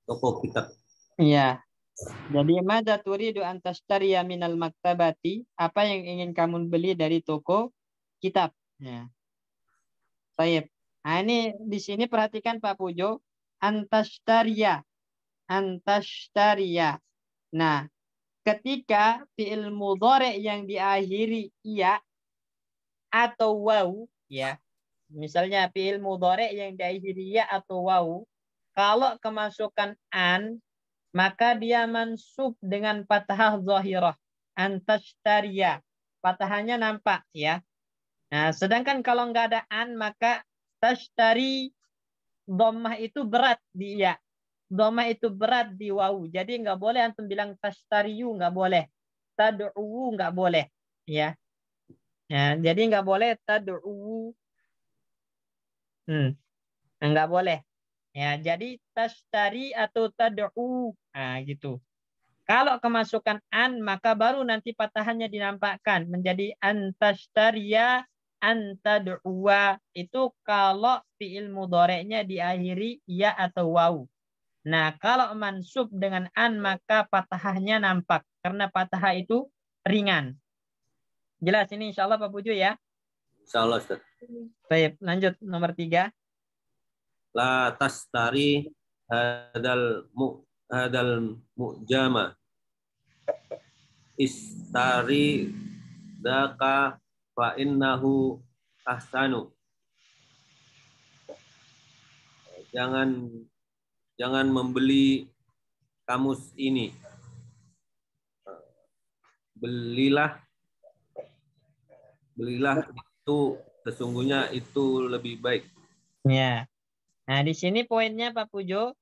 Speaker 5: Toko kitab.
Speaker 1: Iya. Jadi madza turidu an tashtariya minal maktabati? Apa yang ingin kamu beli dari toko kitab? Ya. Baik. Nah, ini di sini perhatikan Pak Pujo, antashtaria. Antashtaria. Nah, ketika fi'il mudhari yang diakhiri iya atau waw, ya. Misalnya fi'il mudhari yang diakhiri iya atau waw, kalau kemasukan an, maka dia mansub dengan fathah zahirah. Antashtaria. Fatahanya nampak ya. Nah, sedangkan kalau nggak ada an, maka tashtari dhammah itu berat di ya. Dhammah itu berat di wawu. Jadi nggak boleh antum bilang tashtariyu, nggak boleh. Tad'u nggak boleh. Ya. Ya, jadi nggak boleh tad'u. Nggak boleh. Ya, jadi tashtari atau tad'u. Nah, gitu. Kalau kemasukan an, maka baru nanti patahannya dinampakkan menjadi antashtaria, antad'uwa. Itu kalau fi'il mudhari'nya diakhiri ya atau waw. Nah, kalau mansub dengan an, maka patahnya nampak. Karena patah itu ringan. Jelas ini insya Allah Pak Puju ya?
Speaker 5: Insya Allah, Ustaz.
Speaker 1: Baik, lanjut nomor 3.
Speaker 5: La tastari hadal mu'jama. Istari daka fa innahu ahsanu. Jangan jangan membeli kamus ini. Belilah itu sesungguhnya itu lebih baik.
Speaker 1: Ya. Nah, di sini poinnya Pak Pujo,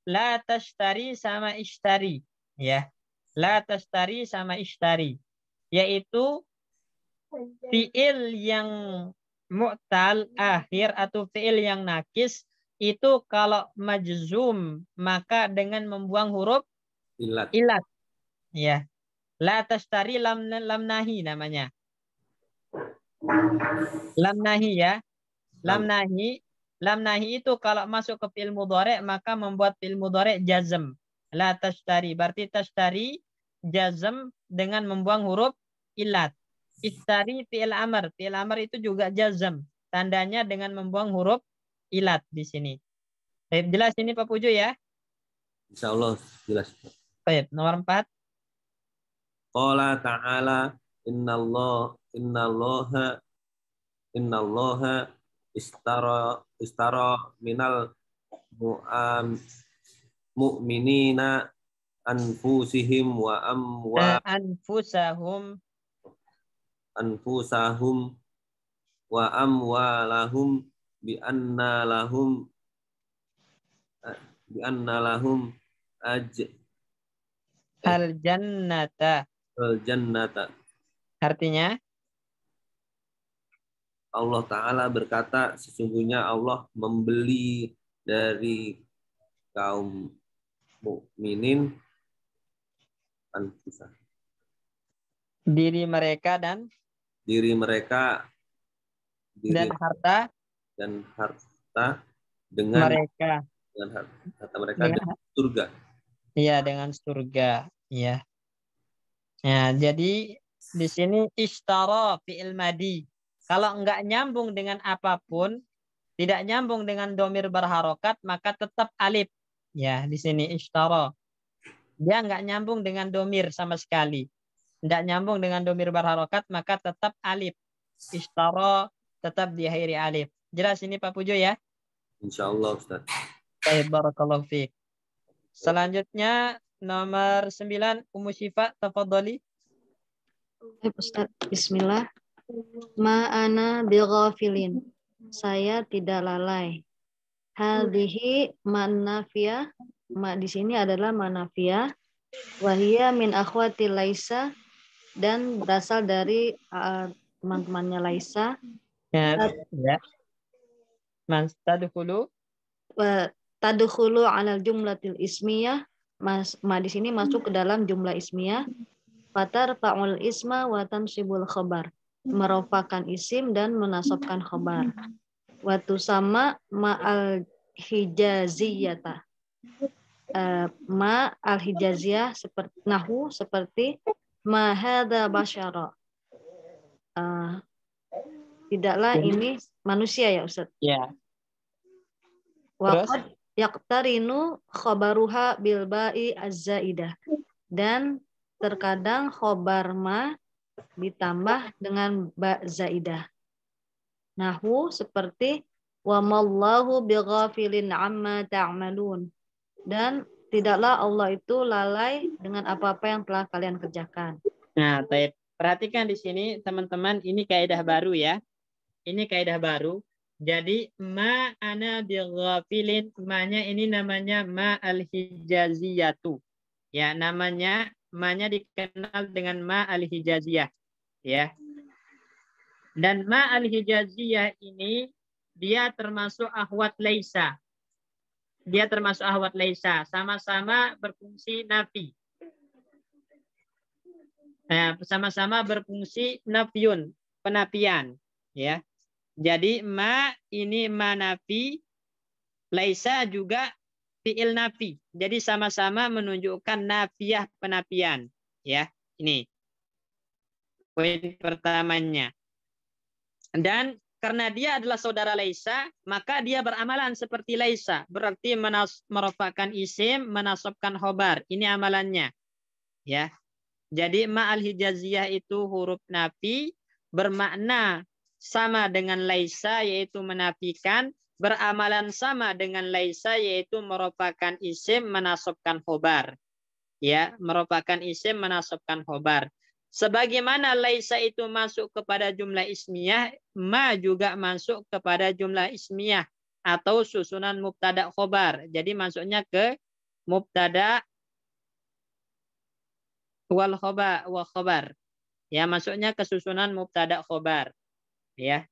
Speaker 1: la tashtari sama ishtari, ya. La tashtari sama ishtari, yaitu fiil yang mu'tal akhir atau fiil yang nakis itu kalau majzum maka dengan membuang huruf
Speaker 5: Ilat.
Speaker 1: Ya. La tashtari lam nahi namanya. Lam nahi ya. Lam nahi itu kalau masuk ke fi'il mudhari' maka membuat fi'il mudhari' jazm. La tashtari berarti tashtari jazm dengan membuang huruf ilat. Ishtari fi'il amr. Fi'il amr itu juga jazm. Tandanya dengan membuang huruf ilat di sini. Baik, jelas ini Pak Pujo ya?
Speaker 5: Insyaallah jelas.
Speaker 1: Baik, nomor 4.
Speaker 5: Qala ta'ala innallaha istara minal mu'minina anfusihim wa anfusahum wa amwalahum bi anna lahum
Speaker 1: al jannata. Artinya
Speaker 5: Allah Ta'ala berkata, sesungguhnya Allah membeli dari kaum mukminin anfusah,
Speaker 1: diri mereka dan harta
Speaker 5: dengan
Speaker 1: mereka.
Speaker 5: Dengan harta mereka dengan surga.
Speaker 1: Iya, dengan surga. Iya. Nah, jadi di sini ishtara fi'il madi. Kalau enggak nyambung dengan apapun, tidak nyambung dengan domir berharokat, maka tetap alif. Ya, di sini ishtara. Dia enggak nyambung dengan domir sama sekali. Enggak nyambung dengan domir berharokat, maka tetap alif. Ishtara tetap diakhiri alif. Jelas ini Pak Pujo ya?
Speaker 5: Insyaallah Ustaz.
Speaker 1: Baik, barakallahu fiik. Selanjutnya nomor 9, Ummu Syifa, tafadhali.
Speaker 3: Ustaz, bismillah. Ma'ana bighafilin. Saya tidak lalai. Hadhihi manafiyah. Ma di sini adalah manafiyah. Wahia min akhwati Laisa, dan berasal dari teman-temannya Laisa.
Speaker 1: Ya. Man tadkhulu
Speaker 3: Tadkhulu 'alal jumlatil ismiyah. Ma di sini masuk ke dalam jumlah ismiyah. Fatarfa'ul isma wa tansibul khabar. Merofakan isim dan menasabkan khabar. Wa tusamma ma'al hijaziyata. Ma al hijaziyah seperti nahu seperti ma hadza basyara. Tidaklah ini manusia ya Ustaz.
Speaker 1: Ya.
Speaker 3: Waqad yaqtarinu khabaruha bil ba'i az-zaidah. Dan terkadang khobar ma ditambah dengan ba zaidah. Nahu seperti wa mallahu bighafilin amma ta'malun. Dan tidaklah Allah itu lalai dengan apa-apa yang telah kalian kerjakan.
Speaker 1: Nah, baik. Perhatikan di sini teman-teman, ini kaidah baru ya. Ini kaidah baru. Jadi ma ana bighafilin, ma-nya ini namanya ma al-hijaziyatu. Ya, namanya ma-nya dikenal dengan ma al-hijaziyah, ya. Dan ma al-hijaziyah ini dia termasuk ahwat laisa. Dia termasuk ahwat laisa, sama-sama berfungsi nafi. Sama-sama berfungsi nafyun, penafian, ya. Jadi ma ini ma nafi, laisa juga fi'il nafi. Jadi sama-sama menunjukkan nafiyah penafian, ya. Ini poin pertamanya. Dan karena dia adalah saudara laisa, maka dia beramalan seperti laisa. Berarti merofakan isim, menasabkan khobar. Ini amalannya, ya. Jadi ma'al hijaziyah itu huruf nafi, bermakna sama dengan laisa, yaitu menafikan, beramalan sama dengan laisa, yaitu merupakan isim menasabkan khobar. Ya, merupakan isim menasabkan khobar. Sebagaimana laisa itu masuk kepada jumlah ismiyah, ma juga masuk kepada jumlah ismiyah atau susunan mubtada khobar. Jadi masuknya ke mubtada wal khobar. Ya, masuknya ke susunan mubtada khobar. Ya.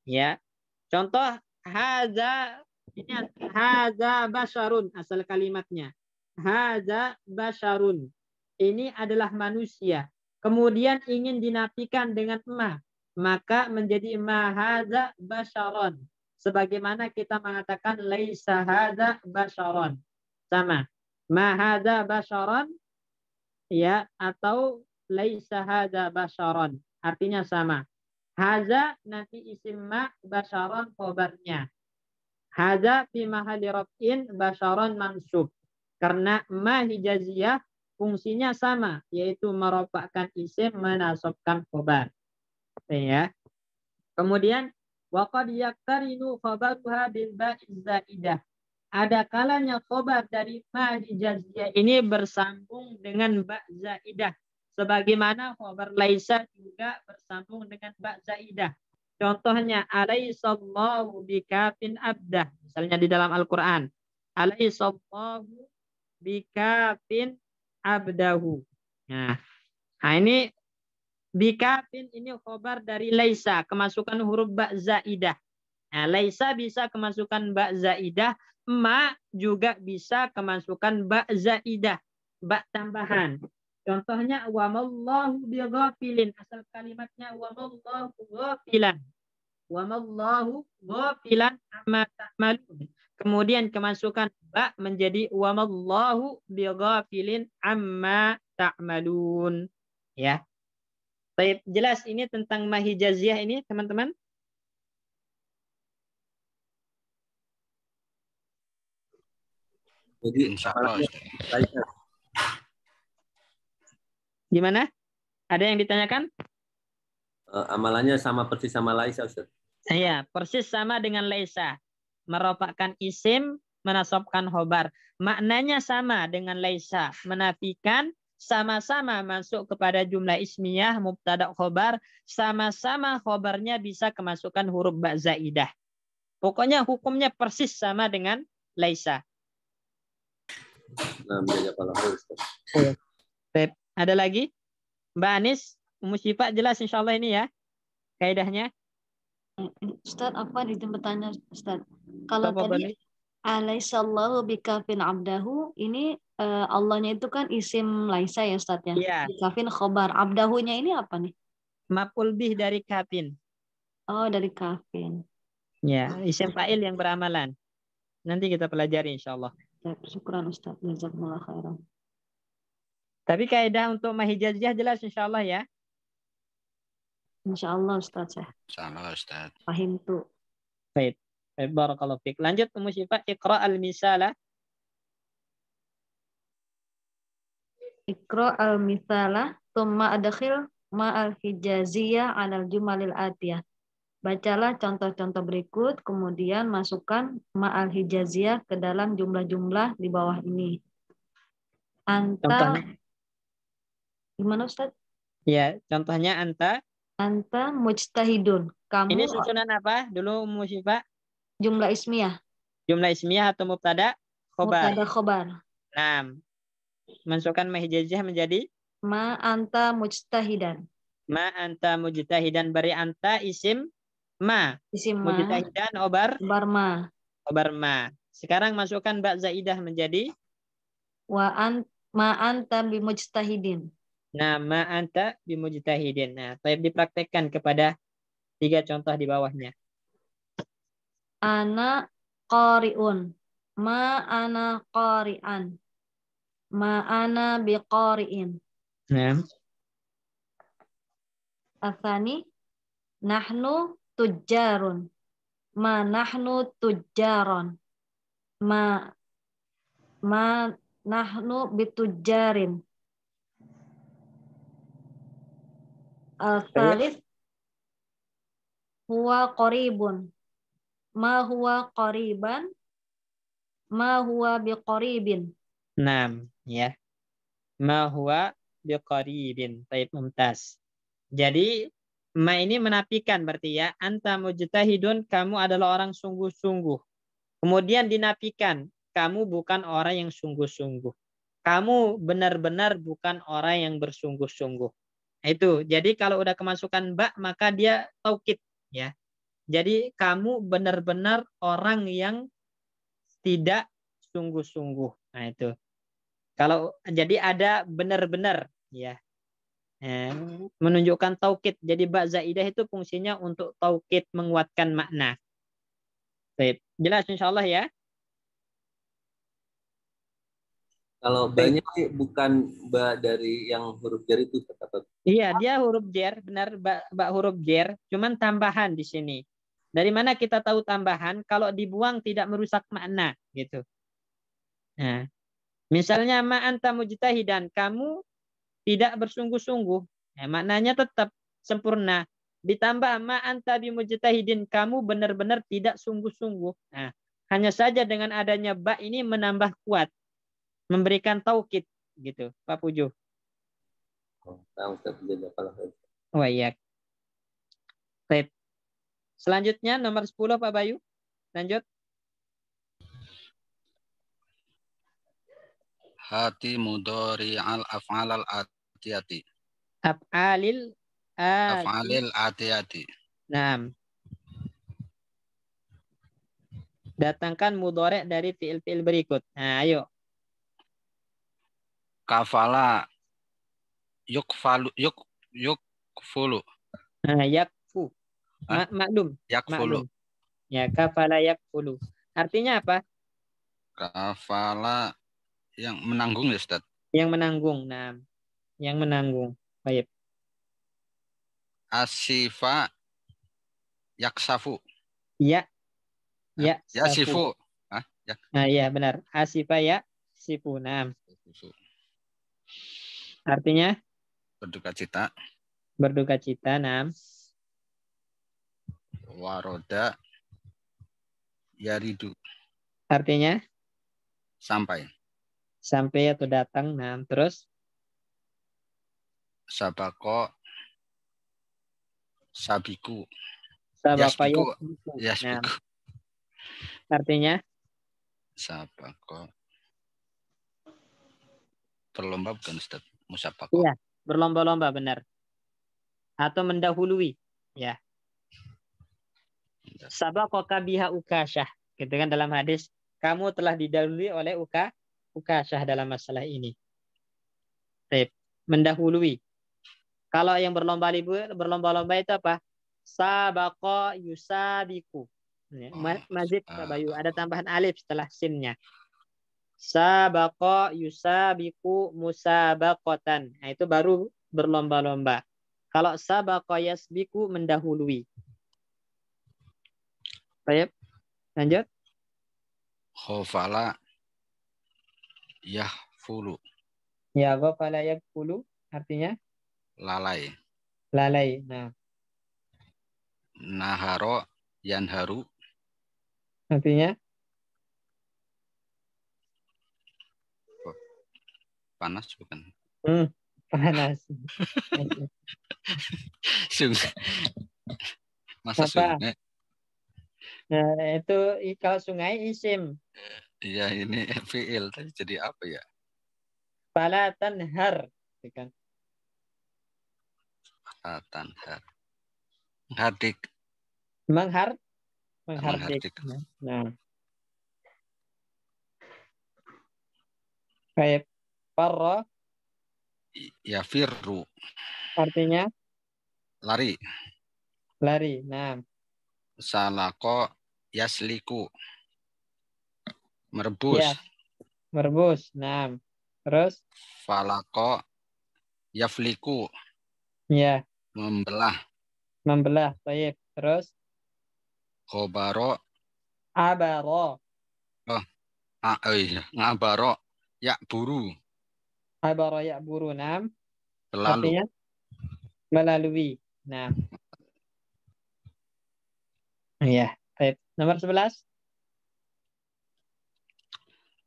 Speaker 1: Ya. Contoh hadza, ini hadza basyarun, asal kalimatnya. Hadza basyarun. Ini adalah manusia. Kemudian ingin dinafikan dengan ma, maka menjadi ma hadza basyaron. Sebagaimana kita mengatakan laisa hadza basyaron. Sama. Ma hadza basyaron, ya, atau laisa hadza basyaron. Artinya sama. Haza nanti isim ma, basyaron khobarnya. Haza fi mahalli raf'in, basyaron mansub. Karena ma hijaziyah fungsinya sama, yaitu merofakkan isim menasabkan khobar. Ya. Kemudian waqad yaqtarinu khabaruha bil ba'iz zaidah. Ada kalanya khobar dari ma hijaziyah ini bersambung dengan ba zaidah. Sebagaimana khobar laisa juga bersambung dengan ba zaidah. Contohnya alaisallahu bikafin abdah. Misalnya di dalam Al-Qur'an. Alaisallahu bikafin abdahu. Nah, ini bikafin ini khobar dari laisa, kemasukan huruf ba zaidah. Nah, laisa bisa kemasukan ba zaidah, ma juga bisa kemasukan ba zaidah, ba tambahan. Contohnya wamallahu bighafilin, asal kalimatnya wamallahu ghafilan. Wamallahu ghafilan amma ta'malun. Kemudian kemasukan ba menjadi wamallahu bighafilin amma ta'malun. Ya. Baik, jelas ini tentang mahijaziyah ini, teman-teman?
Speaker 5: Jadi
Speaker 2: Insya Allah.
Speaker 5: laisa.
Speaker 1: Gimana? Ada yang ditanyakan?
Speaker 5: Amalannya sama persis sama laisa, Ustaz.
Speaker 1: Iya, persis sama dengan laisa. Merupakan isim, menasabkan khobar. Maknanya sama dengan laisa. Menafikan, sama-sama masuk kepada jumlah ismiyah, mubtada khobar. Sama-sama khobarnya bisa kemasukan huruf ba zaidah. Pokoknya hukumnya persis sama dengan laisa.
Speaker 5: Nah, menjaga pahala, Ustaz.
Speaker 1: Baik. Ada lagi? Mbak Anis, Ummu Syifa jelas insya Allah ini ya, kaidahnya.
Speaker 3: Ustaz, apa izin bertanya, Ustaz? Kalau
Speaker 1: Apa
Speaker 3: tadi
Speaker 1: boleh?
Speaker 3: alaisallahu bikafin abdahu, ini Allahnya itu kan isim laisa ya, Ustaz ya?
Speaker 1: Iya.
Speaker 3: Bikafin khobar. Abdahunya ini apa nih?
Speaker 1: Maf'ul bih dari kafin.
Speaker 3: Oh, dari kafin.
Speaker 1: Ya, isim fa'il yang beramalan. Nanti kita pelajari insya Allah.
Speaker 3: Syukran, Ustaz. Jazakumullah khairan.
Speaker 1: Tapi kaidah untuk mahijaziyah jelas insya Allah ya.
Speaker 3: Insya Allah, Ustaz. Saya
Speaker 2: Insya Allah, Ustaz.
Speaker 3: paham tuh.
Speaker 1: Baik. Baik, barakallahu fiik. Lanjut Ummu Syifa, iqra al-misala.
Speaker 3: Iqra al-mithala thumma adkhil ma'al hijaziyah 'alal jumalil atiyah. Bacalah contoh-contoh berikut, kemudian masukkan ma'al hijaziyah ke dalam jumlah-jumlah di bawah ini. Anta,
Speaker 1: Contohnya.
Speaker 3: gimana Ustaz?
Speaker 1: Ya, contohnya anta.
Speaker 3: Anta mujtahidun. Kamu
Speaker 1: Ini susunan apa? Dulu Ummu Syifa.
Speaker 3: jumlah ismiyah.
Speaker 1: Jumlah ismiyah atau mubtada khobar.
Speaker 3: Mubtada khobar.
Speaker 1: Nah, masukkan mahijaziyah menjadi
Speaker 3: Ma anta mujtahidan.
Speaker 1: ma anta mujtahidan, bari anta isim ma.
Speaker 3: Isim ma.
Speaker 1: Mujtahidan obar
Speaker 3: Barma.
Speaker 1: obar ma. Sekarang masukkan ba zaidah menjadi
Speaker 3: Ma anta bimujtahidin.
Speaker 1: nah ma anta bimujtahidin. Nah, baik dipraktekkan kepada 3 contoh di bawahnya.
Speaker 3: Ana qari'un. Ma ana qari'an. Ma ana biqari'in.
Speaker 1: Nah,
Speaker 3: Atsani nahnu tujjarun. Ma nahnu tujjaron. Ma nahnu bitujjarin. Al-thalith huwa qaribun. ma huwa qariban, ma huwa biqaribin.
Speaker 1: Naam, ya. Ma huwa biqaribin. Baik, mumtaz. Jadi ma ini menafikan berarti ya. Anta mujtahidun, kamu adalah orang sungguh-sungguh. Kemudian dinafikan, kamu bukan orang yang sungguh-sungguh. Kamu benar-benar bukan orang yang bersungguh-sungguh. Itu. Jadi kalau udah kemasukan ba, maka dia taukid ya. Jadi kamu benar-benar orang yang tidak sungguh-sungguh. Nah itu. Kalau jadi ada benar-benar ya. Menunjukkan taukid. Jadi ba zaidah itu fungsinya untuk taukid, menguatkan makna. Baik. Jelas insyaallah ya.
Speaker 5: Kalau banyak sih bukan ba dari yang huruf jar itu, kata.
Speaker 1: Iya, dia huruf jar, benar ba huruf jar, cuman tambahan di sini. Dari mana kita tahu tambahan? Kalau dibuang tidak merusak makna, gitu. Nah, misalnya ma anta mujtahidan, kamu tidak bersungguh-sungguh, maknanya tetap sempurna. Ditambah ma anta bimujtahidin, kamu benar-benar tidak sungguh-sungguh. Nah, hanya saja dengan adanya ba ini menambah kuat, memberikan taukid, gitu, Pak Pujo. Oh iya. Baik. Selanjutnya nomor 10 Pak Bayu. Lanjut.
Speaker 2: Hati mudhari al af'al al atiyati.
Speaker 1: Af'alil
Speaker 2: Af'alil atiyati.
Speaker 1: Naam. Datangkan mudhari dari fi'il-fi'il berikut. Nah, ayo.
Speaker 2: Kafala yukfalu yukfulu.
Speaker 1: Nah, yakfu. Maklum.
Speaker 2: Yakfulu.
Speaker 1: Maklum. Ya, kafala yakfulu. Artinya apa?
Speaker 2: Kafala yang menanggung ya, Ustaz.
Speaker 1: Yang menanggung. Nah, yang menanggung. Baik.
Speaker 2: Asifa yaksafu.
Speaker 1: Ya. Ya,
Speaker 2: Yasifu. Ya.
Speaker 1: Nah, iya benar. Asifa ya sifu. Nah. Artinya
Speaker 2: Berduka cita.
Speaker 1: Berduka cita. Nah.
Speaker 2: Waroda yaridu.
Speaker 1: Artinya
Speaker 2: Sampai.
Speaker 1: Sampai atau datang. Nah, terus
Speaker 2: Sabako sabiku.
Speaker 1: Sabako
Speaker 2: Yasbiku. Yasbiku.
Speaker 1: Nah. Artinya
Speaker 2: Sabako. Berlomba bukan, Ustaz? Musabako.
Speaker 1: Iya, berlomba-lomba benar. Atau mendahului, ya. Sabaqaka biha Ukasyah. Gitu kan dalam hadis, kamu telah didahului oleh Ukasyah dalam masalah ini. Baik, mendahului. Kalau yang berlomba-lomba itu apa? Sabaqa yusabiku. Mazid Pak Bayu, ada tambahan alif setelah sinnya. Sabaqa yusabiku musabaqatan. Nah, itu baru berlomba-lomba. Kalau sabaqa yasbiku mendahului. Baik, lanjut.
Speaker 2: Khofala yahfulu.
Speaker 1: Ya, ghafala yakfulu artinya
Speaker 2: Lalai.
Speaker 1: lalai. Nah,
Speaker 2: Naharo yanharu.
Speaker 1: artinya
Speaker 2: Panas bukan?
Speaker 1: Panas.
Speaker 2: Sungai. Masa
Speaker 1: Apa?
Speaker 2: sungai?
Speaker 1: Nah, itu kalau sungai isim.
Speaker 2: Iya, ini fi'il. Tadi jadi apa ya?
Speaker 1: Fala tanhar. Kan?
Speaker 2: Fala tanhar. Menghardik.
Speaker 1: Menghardik. Nah. Baik. Farra.
Speaker 2: Ya firru.
Speaker 1: Artinya?
Speaker 2: Lari.
Speaker 1: Lari. Nah.
Speaker 2: Salako yasliku. Merebus.
Speaker 1: Ya. Merebus. Nah. Terus?
Speaker 2: Falako yafliku.
Speaker 1: Ya.
Speaker 2: Membelah.
Speaker 1: Membelah. Baik. Terus?
Speaker 2: Khobaro.
Speaker 1: Abaro.
Speaker 2: Oh iya. Ngabaro. Ya buru.
Speaker 1: Abaro ya buru. Nah.
Speaker 2: Berlalu.
Speaker 1: Artinya? Melalui. Nah. Ya. Baik. Nomor 11.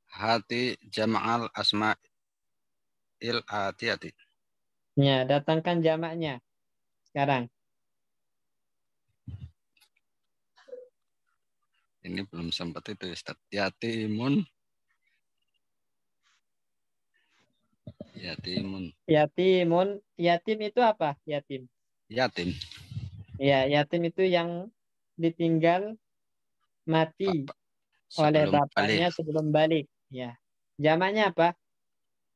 Speaker 2: Hati jama'al asma'il atiyati.
Speaker 1: Ya, datangkan jamaknya sekarang.
Speaker 2: Ini belum sempat itu Ustaz. Yatimun. Yatimun.
Speaker 1: Yatimun. Yatim itu apa? Yatim.
Speaker 2: Yatim.
Speaker 1: Ya, yatim itu yang ditinggal mati oleh
Speaker 2: Sebelum balik.
Speaker 1: bapaknya sebelum balik. Ya. Jamaknya apa?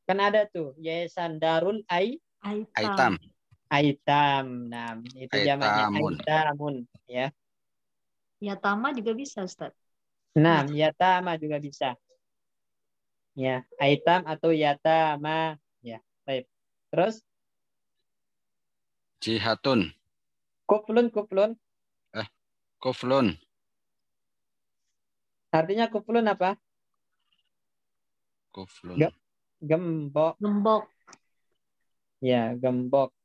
Speaker 1: Kan ada tuh Yayasan Darul
Speaker 2: Aitam.
Speaker 1: Aitam. Nah, itu jamaknya
Speaker 2: Aitamun.
Speaker 1: Aitamun. Ya.
Speaker 3: Yatama juga bisa, Ustaz.
Speaker 1: Nah, Yatama juga bisa. Ya, Aitam atau Yatama. Ya, baik. Terus
Speaker 2: Jihatun.
Speaker 1: Kuflun.
Speaker 2: Kuflun.
Speaker 1: Artinya kuflun apa?
Speaker 2: Kuflun.
Speaker 1: Gembok.
Speaker 3: Gembok.
Speaker 1: Ya, gembok.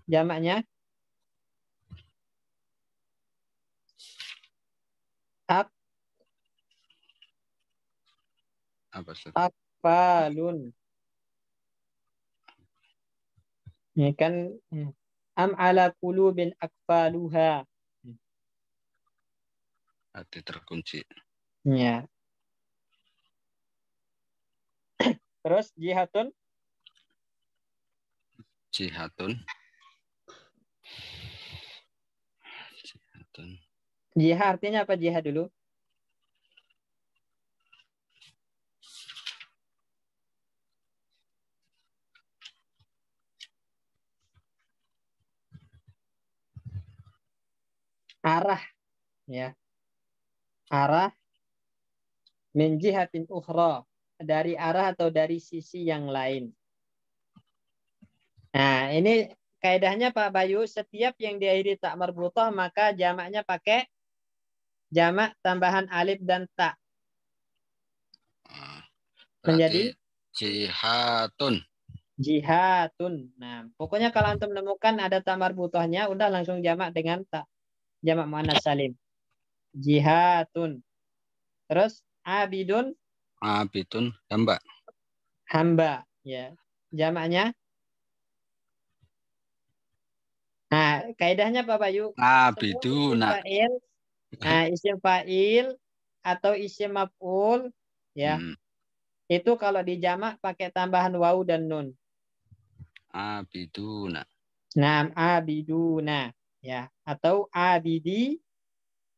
Speaker 1: Jamaknya ak
Speaker 2: Apa Ustaz?
Speaker 1: akfalun. Ini kan am ala qulubin akfaluha.
Speaker 2: Hati terkunci.
Speaker 1: Ya. Terus jihatun.
Speaker 2: Jihatun. Jihatun.
Speaker 1: Jihad artinya apa jihad dulu? Arah, ya. Arah min jihatin ukhra, dari arah atau dari sisi yang lain. Nah, ini kaidahnya Pak Bayu, setiap yang diakhiri tak marbutah maka jamaknya pakai jamak tambahan alif dan ta. Menjadi
Speaker 2: jihatun.
Speaker 1: Jihatun. Nah, pokoknya kalau antum menemukan ada ta marbutahnya, udah langsung jamak dengan ta. Jamak muannas salim. Jihatun. Terus abidun.
Speaker 2: Abidun. Hamba.
Speaker 1: Hamba. Ya. Jamaknya. Nah, kaidahnya Pak Bayu. Semua isim
Speaker 2: Abiduna.
Speaker 1: fa'il. Nah, isim fa'il atau isim maf'ul. Ya. Itu kalau dijamak pakai tambahan wawu dan nun.
Speaker 2: Abiduna.
Speaker 1: Nah, abiduna. Ya. Atau abidi.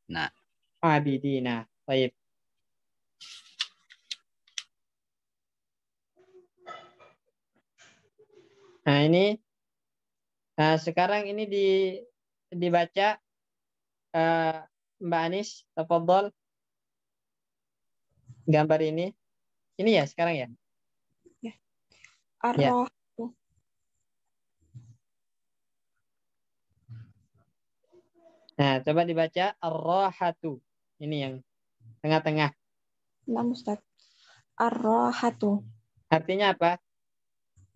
Speaker 2: Nah.
Speaker 1: Abidina. Baik. Nah, ini sekarang ini dibaca Mbak Anis, tafadhol. Gambar ini. Ini ya sekarang ya?
Speaker 4: Ya.
Speaker 1: Ya. Nah, coba dibaca ar-rahatu. Ini yang tengah-tengah.
Speaker 4: Nah, Ustaz. Ar-rahatu.
Speaker 1: Artinya apa?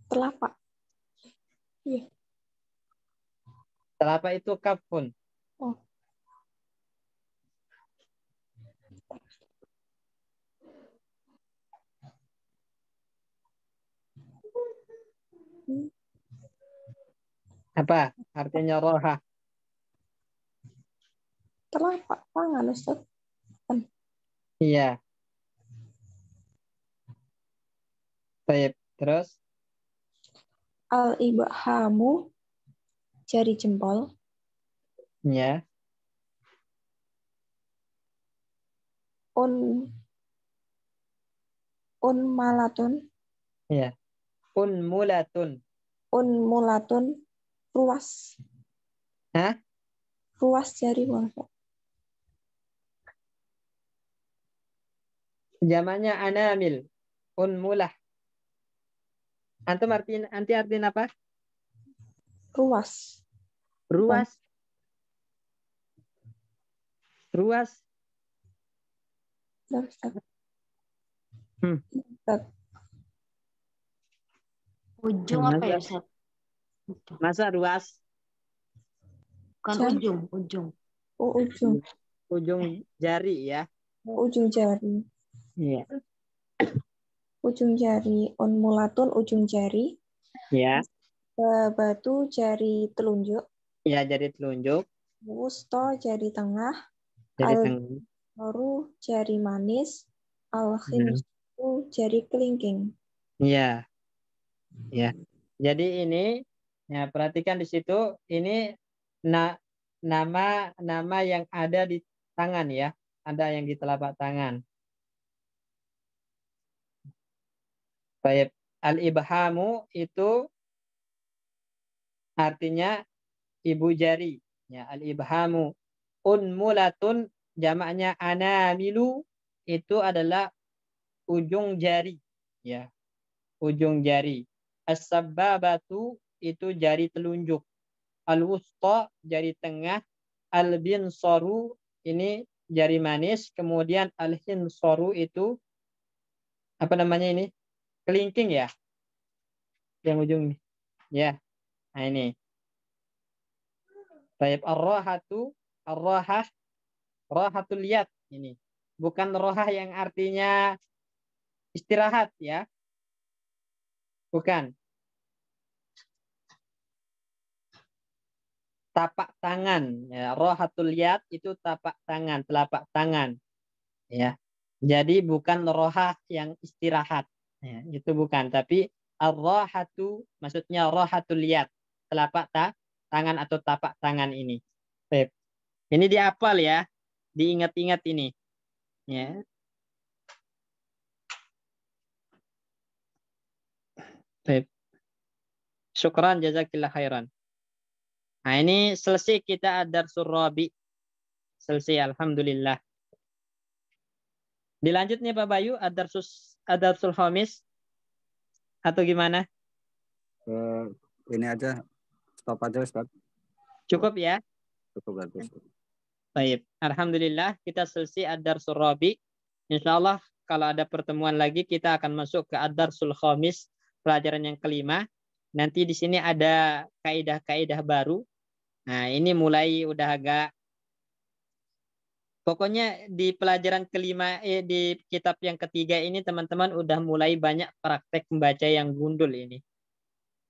Speaker 4: Telapak. Iya.
Speaker 1: Telapak itu kafun.
Speaker 4: Oh.
Speaker 1: Apa artinya roha?
Speaker 4: Telapak tangan, Ustaz.
Speaker 1: Iya. Baik. Terus?
Speaker 4: Al-ibhamu, jari jempol.
Speaker 1: Ya.
Speaker 4: Unmalatun.
Speaker 1: Ya. Unmulatun.
Speaker 4: Unmulatun, ruas.
Speaker 1: Hah?
Speaker 4: Ruas jari bangsa.
Speaker 1: Jamannya anamil. Unmulah. Antum artinya apa?
Speaker 4: Ruas.
Speaker 1: Ruas. Ruas.
Speaker 3: Ujung apa ya, Ustaz?
Speaker 1: Masa ruas?
Speaker 3: Bukan ujung.
Speaker 4: Oh, ujung.
Speaker 1: ujung jari ya.
Speaker 4: Ujung jari.
Speaker 1: Iya.
Speaker 4: Ujung jari. Unmulatun ujung jari.
Speaker 1: Ya.
Speaker 4: Batu jari telunjuk.
Speaker 1: Ya, jari telunjuk.
Speaker 4: Wusto jari tengah.
Speaker 1: Jari tengah.
Speaker 4: Al-baru jari manis.
Speaker 1: Ya.
Speaker 4: Al-khinsu jari kelingking.
Speaker 1: Iya. Ya. Jadi ini ya perhatikan di situ ini nama yang ada di tangan ya. Ada yang di telapak tangan. Baik, al-ibhamu itu artinya ibu jari. Ya, al-ibhamu. Unmulatun jamaknya anamilu itu adalah ujung jari. Ya, ujung jari. As-sababatu itu jari telunjuk. Al-wusta jari tengah. Al-binsaru ini jari manis. Kemudian al-hinsaru itu apa namanya ini? Kelingking ya. Yang ujung ini. Ya. Nah ini. Baik, rahatul yad ini. Bukan rohah yang artinya istirahat ya. Bukan. Tapak tangan ya. Rahatul yad itu tapak tangan, telapak tangan. Ya. Jadi bukan rohah yang istirahat. Ya, itu bukan, tapi ar-rahatu maksudnya rahatul yad, telapak tangan atau tapak tangan ini. Baik. Ini dihafal ya. Diingat-ingat ini. Ya. Baik. Syukran jazakillah khairan. Nah, ini selesai kita ad-darsul rabi. Selesai alhamdulillah. Dilanjut nih Pak Bayu ad-darsul khamis atau gimana?
Speaker 2: Ini aja, stop aja Ustaz.
Speaker 1: Cukup ya?
Speaker 2: Cukup berarti.
Speaker 1: Baik. Alhamdulillah kita selesai ad-darsul rabi. Insyaallah kalau ada pertemuan lagi kita akan masuk ke ad-darsul khamis, pelajaran yang kelima. Nanti di sini ada kaidah-kaidah baru. Nah, ini mulai udah agak pokoknya di pelajaran kelima di kitab yang ketiga ini teman-teman udah mulai banyak praktek membaca yang gundul ini.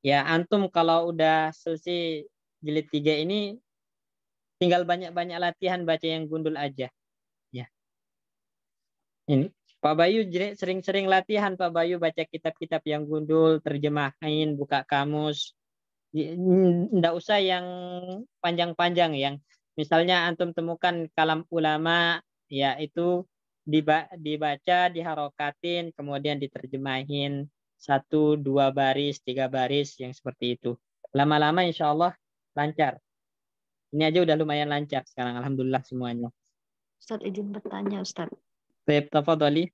Speaker 1: Ya, antum kalau udah selesai jilid 3 ini tinggal banyak-banyak latihan baca yang gundul aja. Ya. Ini Pak Bayu sering-sering latihan Pak Bayu baca kitab-kitab yang gundul, terjemahin, buka kamus. Nggak usah yang panjang-panjang yang misalnya antum temukan kalam ulama ya itu dibaca, diharokatin, kemudian diterjemahin 1, 2 baris, 3 baris yang seperti itu. Lama-lama insya Allah lancar. Ini aja udah lumayan lancar sekarang alhamdulillah semuanya.
Speaker 3: Ustaz izin bertanya Ustaz.
Speaker 1: Baik, tafadhali.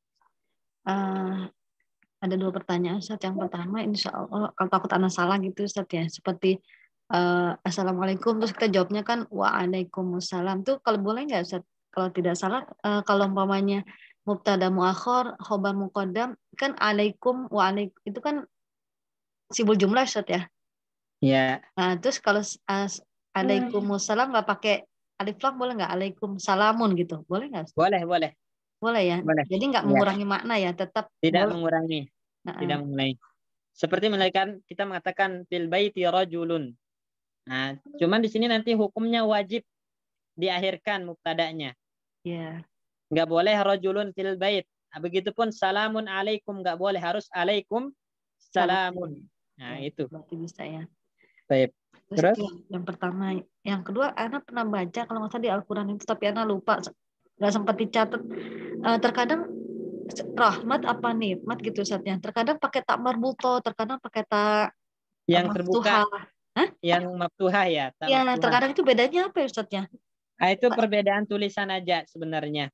Speaker 3: Ada 2 pertanyaan Ustaz. Yang pertama insya Allah kalau takut anak salah gitu Ustaz ya. Seperti Assalamualaikum terus kita jawabnya kan Waalaikumsalam. Tuh kalau boleh nggak Ustaz? Kalau tidak salah kalau umpamanya mubtada muakhir, khobar muqaddam kan alaikum waalaikum itu kan sibul jumlah Ustaz ya.
Speaker 1: Ya.
Speaker 3: Nah, terus kalau Waalaikumsalam nggak pakai alif lam boleh nggak? Waalaikumsalamun gitu. Boleh nggak Ustaz?
Speaker 1: Boleh, boleh.
Speaker 3: Boleh ya.
Speaker 1: Boleh.
Speaker 3: Jadi nggak
Speaker 1: Ya.
Speaker 3: mengurangi makna ya, tetap
Speaker 1: Tidak
Speaker 3: boleh.
Speaker 1: mengurangi. Tidak mengurangi. Seperti kita mengatakan fil baiti rajulun. Nah, cuman di sini nanti hukumnya wajib diakhirkan mubtada'nya.
Speaker 3: Iya.
Speaker 1: Nggak boleh rajulun fil bait. Begitupun salamun alaikum nggak boleh, harus alaikum salamun. Nah,
Speaker 3: Ya,
Speaker 1: itu.
Speaker 3: berarti bisa ya.
Speaker 1: Baik.
Speaker 3: Terus
Speaker 1: Terus?
Speaker 3: yang pertama, yang kedua Ana pernah baca kalau nggak salah di Al-Qur'an itu tapi Ana lupa nggak sempat dicatat. Terkadang rahmat apa nikmat gitu Ustaznya. Terkadang pakai tak marbuto, terkadang pakai tak
Speaker 1: Yang terbuka.
Speaker 3: maftuhah. Hah?
Speaker 1: Yang maftuhah ya, tak
Speaker 3: Ya,
Speaker 1: maftuhah.
Speaker 3: terkadang itu bedanya apa ya Ustaznya?
Speaker 1: Nah, itu perbedaan tulisan aja sebenarnya.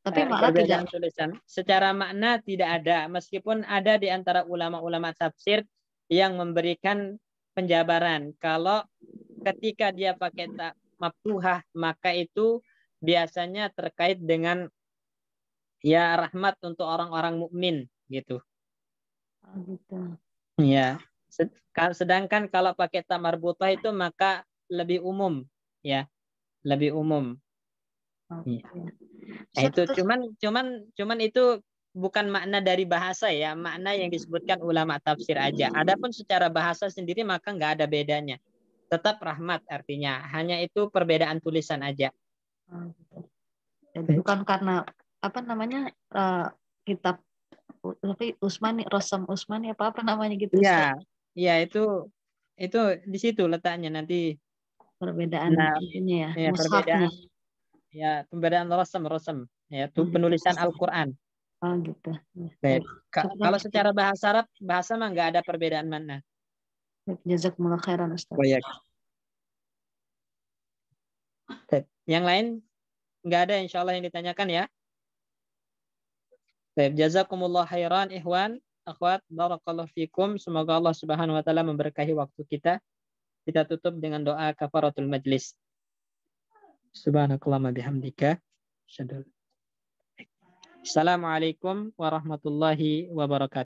Speaker 3: Tapi makna
Speaker 1: perbedaan
Speaker 3: tidak.
Speaker 1: tulisan. Secara makna tidak ada, meskipun ada di antara ulama-ulama tafsir yang memberikan penjabaran. Kalau ketika dia pakai tak maftuhah, maka itu biasanya terkait dengan ya rahmat untuk orang-orang mukmin gitu.
Speaker 3: Gitu.
Speaker 1: Ya. Sedangkan kalau pakai tak marbutah itu maka lebih umum ya. Lebih umum. Iya. Nah,
Speaker 3: Ustaz,
Speaker 1: itu
Speaker 3: terus
Speaker 1: cuman itu bukan makna dari bahasa ya, makna yang disebutkan ulama tafsir aja. Adapun secara bahasa sendiri maka nggak ada bedanya. Tetap rahmat artinya, hanya itu perbedaan tulisan aja.
Speaker 3: jadi bukan karena apa namanya kitab Usmani, Rosam Usmani apa namanya gitu.
Speaker 1: Iya, iya itu di situ letaknya nanti.
Speaker 3: Perbedaan
Speaker 1: Nah,
Speaker 3: ininya ya,
Speaker 1: ya
Speaker 3: mushafnya.
Speaker 1: perbedaan rosam ya, itu
Speaker 3: Hmm.
Speaker 1: penulisan Al-Qur'an.
Speaker 3: Oh gitu.
Speaker 1: Baik.
Speaker 3: Baik.
Speaker 1: Kalau secara bahasa Arab, bahasa mah nggak ada perbedaan makna.
Speaker 3: Jazakumullah khairan Ustaz.
Speaker 1: Baik. Baik. Yang lain nggak ada insya Allah yang ditanyakan ya. Baik. Jazakumullah khairan ikhwan, akhwat, barakallahu fikum. Semoga Allah Subhanahu wa taala memberkahi waktu kita. Kita tutup dengan doa kafaratul majlis. Subhanakallahumma bihamdika. Assalamualaikum warahmatullahi wabarakatuh.